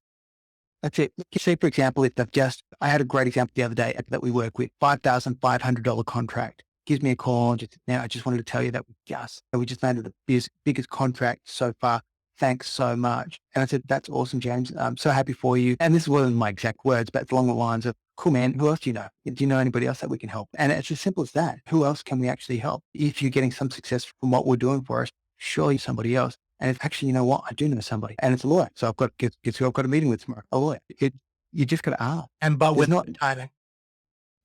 That's it. Say, for example, if they've I had a great example the other day that we work with, $5,500 contract. Gives me a call and I just wanted to tell you that we just landed the biggest contract so far. Thanks so much. And I said, that's awesome, James. I'm so happy for you. And this wasn't my exact words, but it's along the lines of, cool, man. Who else do you know? Do you know anybody else that we can help? And it's as simple as that. Who else can we actually help? If you're getting some success from what we're doing for us, surely somebody else. And it's actually, you know what? I do know somebody, and it's a lawyer. So guess who I've got a meeting with tomorrow? A lawyer. You just got to ask. But with timing.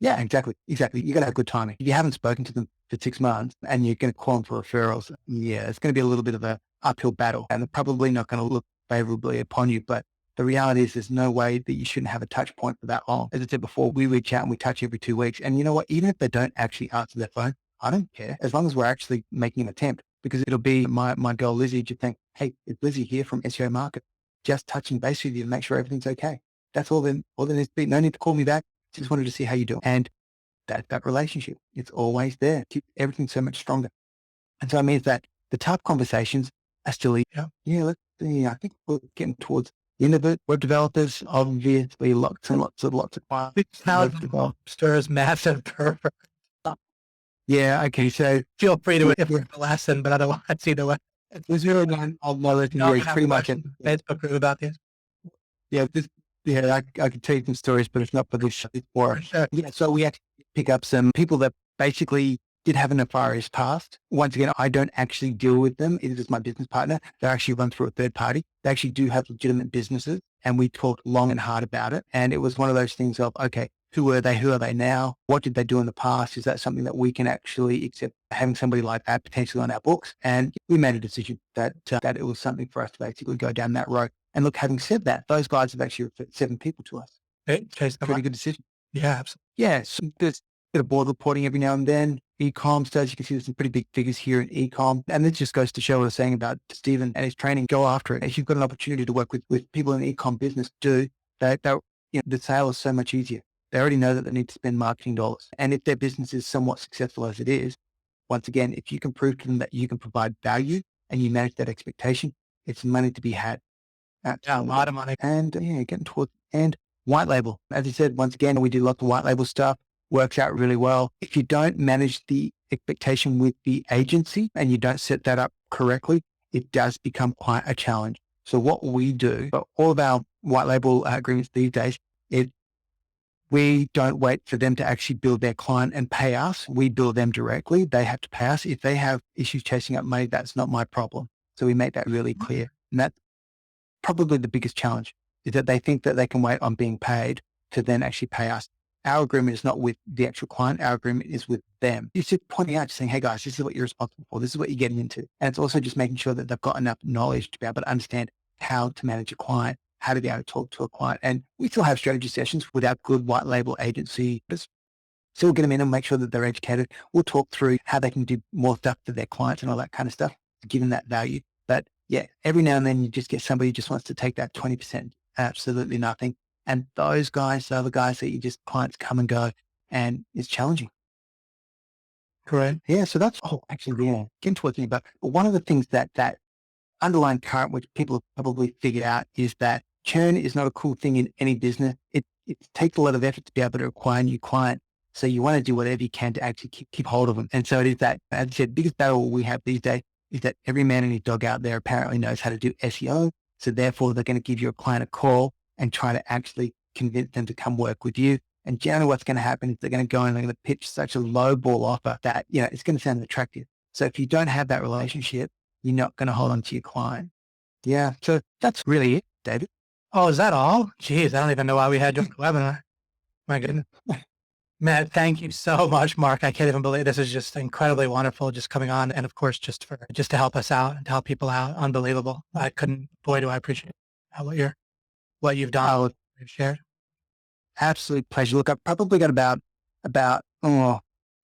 Yeah, exactly. You got to have good timing. If you haven't spoken to them for 6 months and you're going to call them for referrals, yeah, it's going to be a little bit of a uphill battle, and they're probably not going to look favorably upon you. But the reality is there's no way that you shouldn't have a touch point for that long. As I said before, we reach out and we touch every 2 weeks. And you know what? Even if they don't actually answer their phone, I don't care, as long as we're actually making an attempt, because it'll be my girl, Lizzie, to think, hey, it's Lizzie here from SEO Market, just touching base with you to make sure everything's okay. That's all there needs to be. No need to call me back. Just wanted to see how you do. And that relationship, it's always there. Keep everything so much stronger. And so it means that the tough conversations are still easier. Yeah, let's see. I think we're getting towards the end of it. Web developers, obviously, lots of files. Stirs massive perfect. Yeah, okay. So feel free to if we're the lesson, but otherwise, either way. There's I'll pretty much it. Facebook group about this. Yeah, I could tell you some stories, but it's not for this show. It's for sure. Yeah, so we had to pick up some people that basically did have a nefarious past. Once again, I don't actually deal with them. It is my business partner. They actually run through a third party. They actually do have legitimate businesses, and we talked long and hard about it. And it was one of those things of, okay, who were they? Who are they now? What did they do in the past? Is that something that we can actually accept, having somebody like that potentially on our books? And we made a decision that it was something for us to basically go down that road. And look, having said that, those guys have actually referred 7 people to us. Pretty good decision. Yeah, absolutely. Yeah, so there's a bit of board reporting every now and then. E-com does, you can see there's some pretty big figures here in e-com. And this just goes to show what I was saying about Stephen and his training. Go after it. If you've got an opportunity to work with people in the e-com business, the sale is so much easier. They already know that they need to spend marketing dollars. And if their business is somewhat successful as it is, once again, if you can prove to them that you can provide value and you manage that expectation, it's money to be had. Yeah, a lot of money. And getting towards and white label. As I said, once again, we do lots of white label stuff. Works out really well. If you don't manage the expectation with the agency and you don't set that up correctly, it does become quite a challenge. So what we do, for all of our white label agreements these days, we don't wait for them to actually build their client and pay us. We bill them directly. They have to pay us. If they have issues chasing up money, that's not my problem. So we make that really clear. And that's probably the biggest challenge, is that they think that they can wait on being paid to then actually pay us. Our agreement is not with the actual client. Our agreement is with them. It's just pointing out, just saying, hey guys, this is what you're responsible for. This is what you're getting into. And it's also just making sure that they've got enough knowledge to be able to understand how to manage a client, how to be able to talk to a client. And we still have strategy sessions with our good white label agency. So we'll get them in and make sure that they're educated. We'll talk through how they can do more stuff for their clients and all that kind of stuff, to give them that value. But yeah, every now and then you just get somebody who just wants to take that 20%, absolutely nothing. And those guys are the guys that clients come and go, and it's challenging. Correct. Yeah. So that's, getting towards me. But one of the things that underlying current, which people have probably figured out, is that churn is not a cool thing in any business. It takes a lot of effort to be able to acquire a new client. So you want to do whatever you can to actually keep hold of them. And so it is that, as I said, biggest battle we have these days is that every man and his dog out there apparently knows how to do SEO. So therefore, they're going to give your client a call and try to actually convince them to come work with you. And generally what's going to happen is they're going to go and they're going to pitch such a low ball offer that, it's going to sound attractive. So if you don't have that relationship, you're not going to hold on to your client. Yeah. So that's really it, David. Oh, is that all? Jeez, I don't even know why we had your webinar. My goodness. Matt, thank you so much, Mark. I can't even believe this is just incredibly wonderful, just coming on. And of course, just to help us out and to help people out. Unbelievable. Boy, do I appreciate what you've done, what you've shared. Absolute pleasure. Look, I've probably got about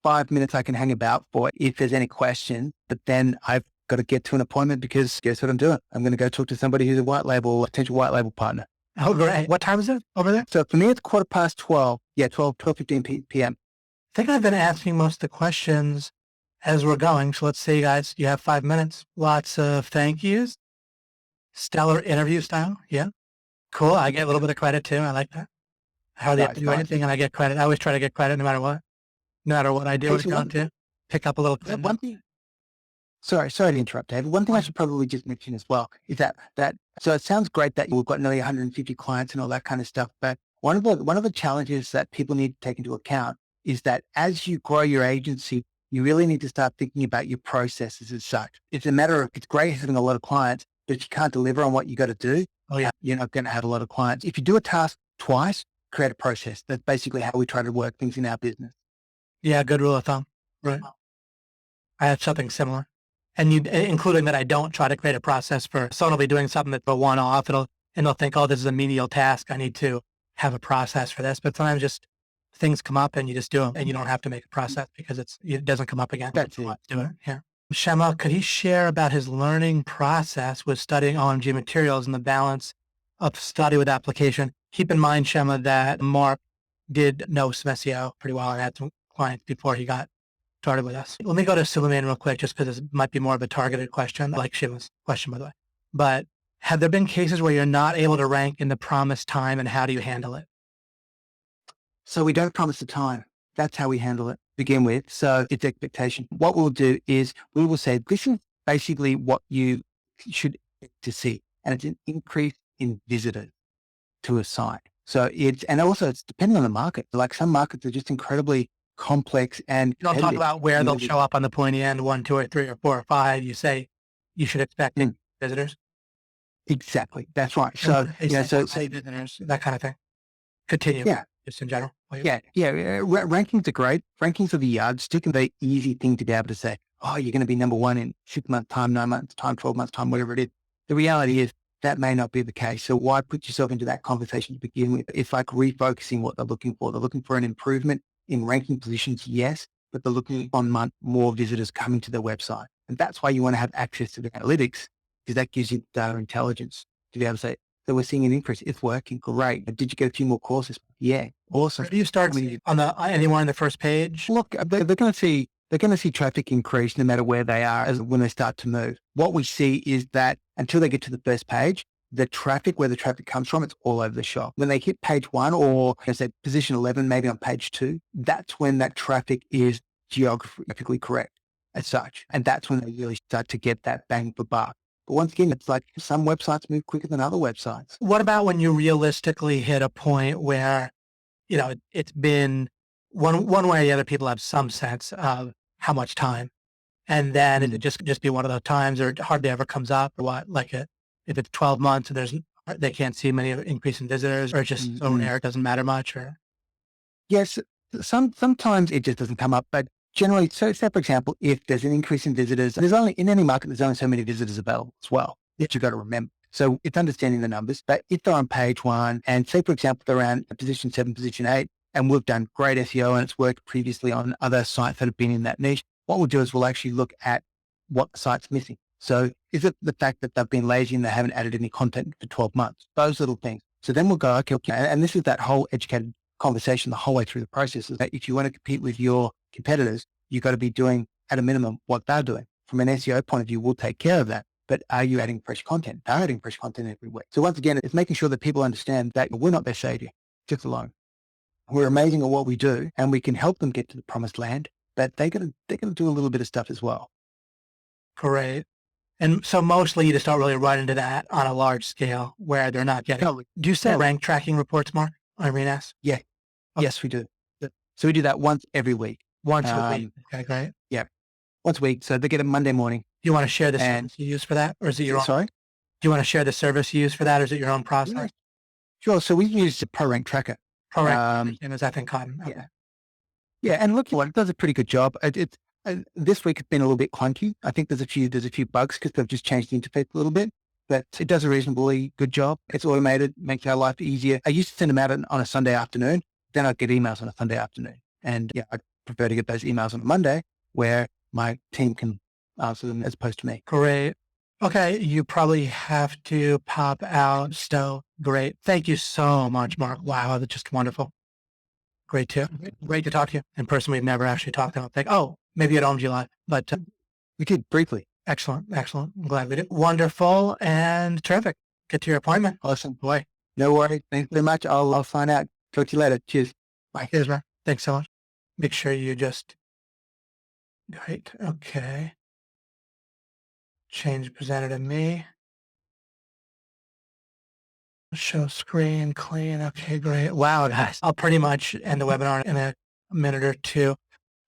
5 minutes I can hang about for if there's any question, but then I've got to get to an appointment because guess what I'm doing? I'm going to go talk to somebody who's a potential white label partner. Oh, great. What time is it over there? So for me, it's 12:15. Yeah, 12:15 p.m. I think I've been asking most of the questions as we're going. So let's see, guys, you have 5 minutes. Lots of thank yous. Stellar interview style. Yeah. Cool. I get a little bit of credit too. I like that. I hardly have to do anything and I get credit. I always try to get credit no matter what. No matter what I do or don't do. Pick up a little credit. One thing. Sorry to interrupt, David. One thing I should probably just mention as well is that so it sounds great that you've got nearly 150 clients and all that kind of stuff, but one of the challenges that people need to take into account is that as you grow your agency, you really need to start thinking about your processes as such. It's a matter of, it's great having a lot of clients, but if you can't deliver on what you got to do, you're not going to have a lot of clients. If you do a task twice, create a process. That's basically how we try to work things in our business. Yeah, good rule of thumb. Right. I have something similar. And including that I don't try to create a process for someone will be doing something that's a one-off. And they'll think, oh, this is a menial task. I need to have a process for this. But sometimes just things come up and you just do them and you don't have to make a process because it doesn't come up again. That's it. Do it. Yeah. Shema, could he share about his learning process with studying OMG materials and the balance of study with application? Keep in mind, Shema, that Mark did know some SEO pretty well and had some clients before he got started with us. Let me go to Suleiman real quick, just because this might be more of a targeted question, like Shema's question, by the way. But have there been cases where you're not able to rank in the promised time, and how do you handle it? So we don't promise the time. That's how we handle it to begin with. So it's expectation. What we'll do is we will say, this is basically what you should expect to see. And it's an increase in visitors to a site. So it's depending on the market. Like some markets are just incredibly complex and you don't talk about where they'll show up on the pointy end, 1, 2, or 3, or 4, or 5. You say you should expect visitors. Exactly. That's right. So, so say visitors, that kind of thing. Continue. Yeah. Just in general. Yeah. Rankings are great. Rankings are the yardstick and the easy thing to be able to say, oh, you're going to be number one in 6 months time, 9 months time, 12 months time, whatever it is. The reality is that may not be the case. So why put yourself into that conversation to begin with? It's like refocusing what they're looking for. They're looking for an improvement in ranking positions, yes, but they're looking on more visitors coming to their website. And that's why you want to have access to the analytics, because that gives you data intelligence to be able to say, so we're seeing an increase. It's working. Great. Did you get a few more courses? Yeah. Awesome. Where do you start anywhere on the first page? Look, they're going to see traffic increase no matter where they are when they start to move. What we see is that until they get to the first page, the traffic, where the traffic comes from, it's all over the shop. When they hit page 1 or say position 11, maybe on page 2, that's when that traffic is geographically correct as such. And that's when they really start to get that bang for buck. But once again, it's like some websites move quicker than other websites. What about when you realistically hit a point where, it's been one way or the other, people have some sense of how much time, and then it just be one of those times, or it hardly ever comes up, or what? Like if it's 12 months and they can't see many increase in visitors, or it's just so rare it doesn't matter much, or yes, sometimes it just doesn't come up, but generally, so say for example, if there's an increase in visitors, in any market, there's only so many visitors available as well that you've got to remember. So it's understanding the numbers, but if they're on page 1 and say, for example, they're around position 7, position 8, and we've done great SEO and it's worked previously on other sites that have been in that niche, what we'll do is we'll actually look at what the site's missing. So is it the fact that they've been lazy and they haven't added any content for 12 months? Those little things. So then we'll go, okay. And this is that whole educated conversation the whole way through the process, is that if you want to compete with your competitors, you've got to be doing at a minimum what they're doing. From an SEO point of view, we'll take care of that. But are you adding fresh content? They're adding fresh content every week. So once again, it's making sure that people understand that we're not their savior, just alone. We're amazing at what we do and we can help them get to the promised land, but they're going to do a little bit of stuff as well. Great. And so mostly you just don't really run into that on a large scale where they're not getting. No, do you set rank tracking reports, Mark? Irene asks. Yeah. Okay. Yes, we do. So we do that once every week. Once a week. Okay, great. Yeah. Once a week. So they get a Monday morning. Do you want to share the service you use for that? Or is it your own? Sorry? Do you want to share the service you use for that? Or is it your own process? Yeah. Sure. So we use the ProRank Tracker. ProRank, and is that thing Cotton? Okay. Yeah. Yeah. And look, it does a pretty good job. This week it's been a little bit clunky. I think there's a few bugs because they've just changed the interface a little bit, but it does a reasonably good job. It's automated, makes our life easier. I used to send them out on a Sunday afternoon. Then I'd get emails on a Sunday afternoon. And I prefer to get those emails on a Monday where my team can answer them as opposed to me. Great. Okay, you probably have to pop out. So great. Thank you so much, Mark. Wow, that's just wonderful. Great too. Great to talk to you. In person, we've never actually talked. I don't think. Oh, maybe at OMG Live, but We did briefly. excellent, excellent. I'm glad we did. Wonderful and terrific. Get to your appointment. Awesome. Boy, No worries. Thanks very much. I'll find out. Talk to you later. Cheers. Bye. cheers, man. Thanks so much. Make sure you just great. Okay. Change presented to me. Show screen clean. Okay, great. Wow, guys. I'll pretty much end the webinar in a minute or two.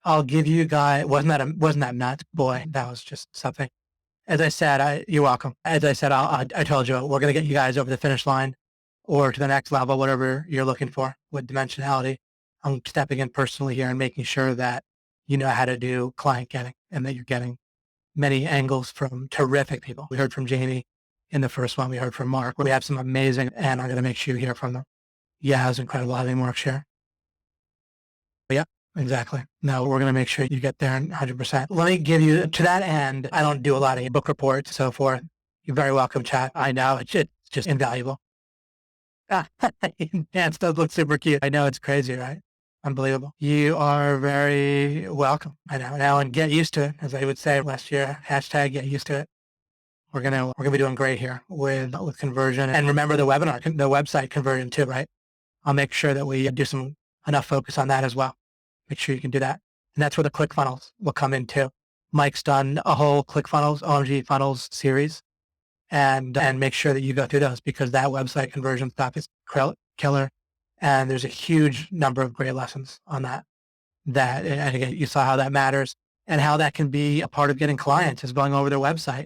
I'll give you guys, wasn't that nuts? Boy, that was just something. As I said, you're welcome. As I said, I told you, we're going to get you guys over the finish line or to the next level, whatever you're looking for with Dimensionality. I'm stepping in personally here and making sure that you know how to do client getting and that you're getting many angles from terrific people. We heard from Jamie in the first one. We heard from Mark. We have some amazing, and I'm going to make sure you hear from them. Yeah, it was incredible having Mark share. Yeah, exactly. No, we're going to make sure you get there 100%. Let me give you, to that end, I don't do a lot of book reports, so forth. You're very welcome, chat. I know, it's just invaluable. It does look super cute. I know, it's crazy, right? Unbelievable. You are very welcome. I know. Now, and get used to it, as I would say last year, hashtag get used to it. We're gonna be doing great here with conversion. And remember the webinar, the website conversion too, right? I'll make sure that we do enough focus on that as well. Make sure you can do that. And that's where the ClickFunnels will come in too. Mike's done a whole ClickFunnels, OMG funnels series, and make sure that you go through those because that website conversion stuff is killer. And there's a huge number of great lessons on that. And again, you saw how that matters and how that can be a part of getting clients is going over their website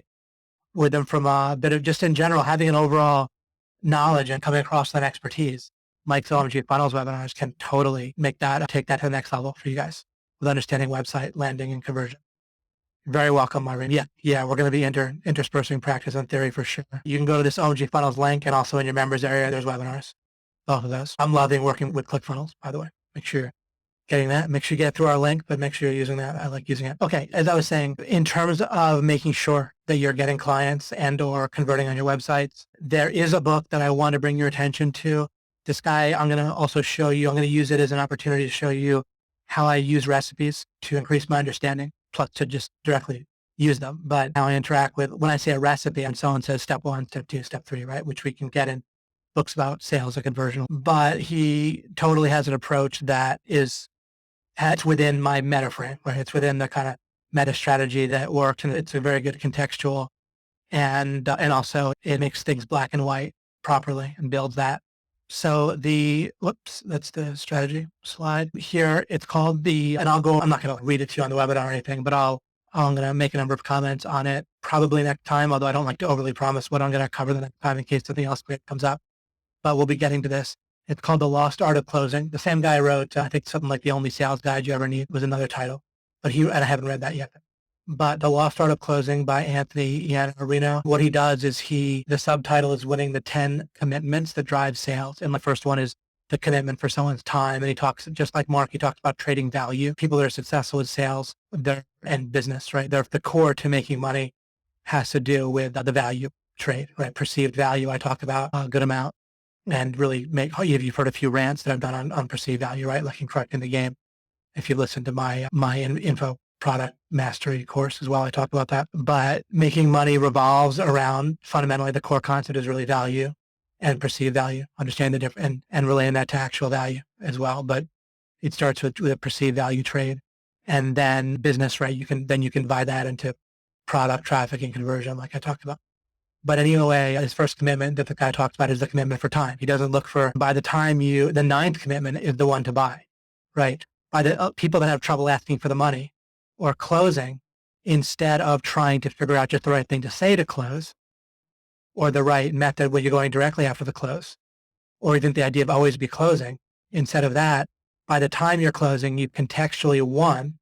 with them from a bit of just in general, having an overall knowledge and coming across that expertise. Mike's OMG Funnels webinars can totally take that to the next level for you guys with understanding website landing and conversion. You're very welcome, Maureen. Yeah, we're going to be interspersing practice and theory for sure. You can go to this OMG Funnels link and also in your members area, there's webinars, both of those. I'm loving working with ClickFunnels, by the way. Make sure you're getting that. Make sure you get through our link, but make sure you're using that. I like using it. Okay, as I was saying, in terms of making sure that you're getting clients and or converting on your websites, there is a book that I want to bring your attention to. This guy, I'm going to also show you, I'm going to use it as an opportunity to show you how I use recipes to increase my understanding, plus to just directly use them. But how I interact with, when I say a recipe, and someone says step 1, step 2, step 3, right? Which we can get in books about sales and conversion. But he totally has an approach that is it's within my meta frame, right? It's within the kind of meta strategy that works, and it's a very good contextual, and also it makes things black and white properly and builds that. So that's the strategy slide here. It's called I'm not going to read it to you on the webinar or anything, but I'm going to make a number of comments on it probably next time, although I don't like to overly promise what I'm going to cover the next time in case something else great comes up, but we'll be getting to this. It's called The Lost Art of Closing. The same guy wrote, I think something like The Only Sales Guide You Ever Need was another title, and I haven't read that yet. But The Lost Art of Closing by Anthony Iannarino. What he does is the subtitle is Winning the 10 Commitments That Drive Sales. And the first one is the commitment for someone's time. And he talks, just like Mark, he talks about trading value. People that are successful with sales and business, right? The core to making money has to do with the value trade, right? Perceived value. I talked about a good amount. And really you've heard a few rants that I've done on perceived value, right? Like in Correcting the Game. If you listen to my info product mastery course as well, I talk about that. But making money revolves around fundamentally the core concept is really value and perceived value, understand the difference and relating that to actual value as well. But it starts with a perceived value trade and then business, right? You can divide that into product, traffic, and conversion, like I talked about. But anyway, his first commitment that the guy talks about is the commitment for time. He doesn't look for, by the time the ninth commitment is the one to buy, right? By the people that have trouble asking for the money or closing, instead of trying to figure out just the right thing to say to close or the right method when you're going directly after the close, or even the idea of always be closing, instead of that, by the time you're closing, you contextually won,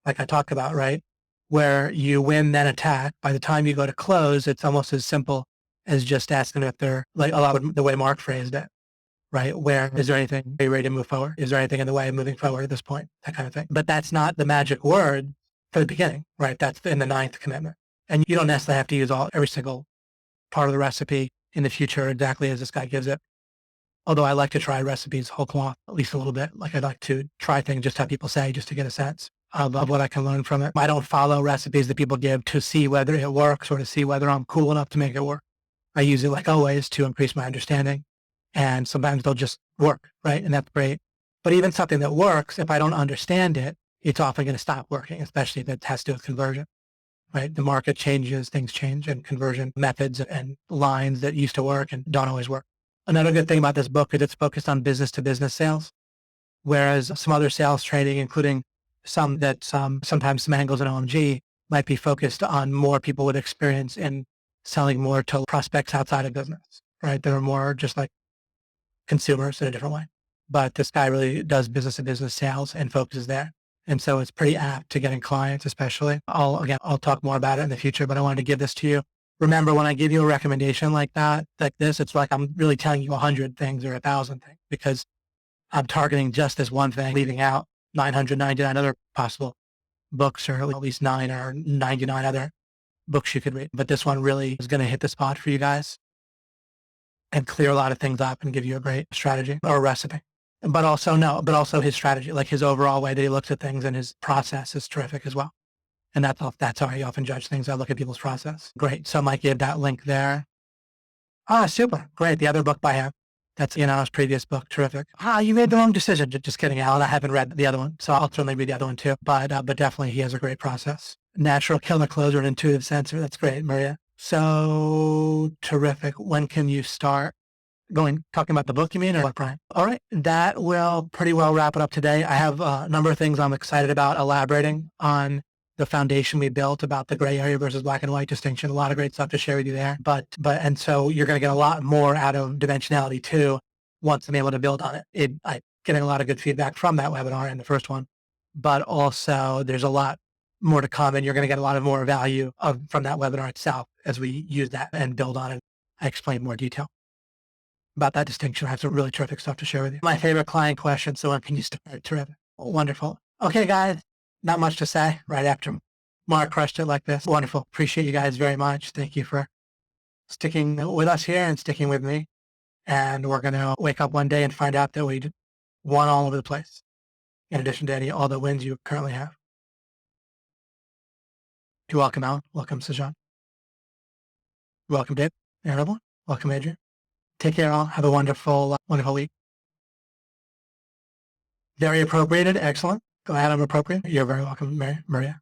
like I talked about, right? Where you win, then attack. By the time you go to close, it's almost as simple as just asking if they're like a lot of the way Mark phrased it, right? Where is there anything, are you ready to move forward? Is there anything in the way of moving forward at this point? That kind of thing. But that's not the magic word for the beginning, right? That's in the ninth commitment. And you don't necessarily have to use every single part of the recipe in the future exactly as this guy gives it. Although I like to try recipes whole cloth, at least a little bit. Like I'd like to try things, just have people say, just to get a sense of what I can learn from it. I don't follow recipes that people give to see whether it works or to see whether I'm cool enough to make it work. I use it, like always, to increase my understanding. And sometimes they'll just work, right? And that's great. But even something that works, if I don't understand it, it's often going to stop working, especially if it has to do with conversion, right? The market changes, things change, and conversion methods and lines that used to work and don't always work. Another good thing about this book is it's focused on business to business sales, whereas some other sales training, including some that sometimes some angles in OMG, might be focused on more people with experience in selling more to prospects outside of business, right? That are more just like consumers in a different way. But this guy really does business to business sales and focuses there. And so it's pretty apt to getting clients, especially. I'll talk more about it in the future, but I wanted to give this to you. Remember, when I give you a recommendation like that, like this, it's like I'm really telling you 100 things or 1,000 things because I'm targeting just this one thing, leaving out 999 other possible books, or at least 9 or 99 other books you could read. But this one really is going to hit the spot for you guys and clear a lot of things up and give you a great strategy or recipe. But also his strategy, like his overall way that he looks at things and his process is terrific as well. And that's how I often judge things. I look at people's process. Great. So I might give that link there. Ah, super. Great. The other book by him. That's his previous book. Terrific. You made the wrong decision. Just kidding, Alan. I haven't read the other one, so I'll certainly read the other one too. But definitely he has a great process. Natural killer closer and intuitive sensor. That's great, Maria. So terrific. When can you start talking about the book, you mean, or what, Brian? All right. That will pretty well wrap it up today. I have a number of things I'm excited about elaborating on the foundation we built about the gray area versus black and white distinction. A lot of great stuff to share with you there. And so you're going to get a lot more out of dimensionality too, once I'm able to build on it. I'm getting a lot of good feedback from that webinar and the first one, but also there's a lot more to come, and you're going to get a lot of more value from that webinar itself as we use that and build on it. I explain more detail about that distinction. I have some really terrific stuff to share with you. My favorite client question. So when can you start? Terrific. Wonderful. Okay, guys, not much to say right after Mark crushed it like this. Wonderful. Appreciate you guys very much. Thank you for sticking with us here and sticking with me. And we're going to wake up one day and find out that we won all over the place, in addition to all the wins you currently have. You're welcome, Alan. Welcome, Sajan. Welcome, Dave. And everyone. Welcome, Adrian. Take care, all. Have a wonderful, wonderful week. Very appropriated. Excellent. Glad I'm appropriate. You're very welcome, Maria.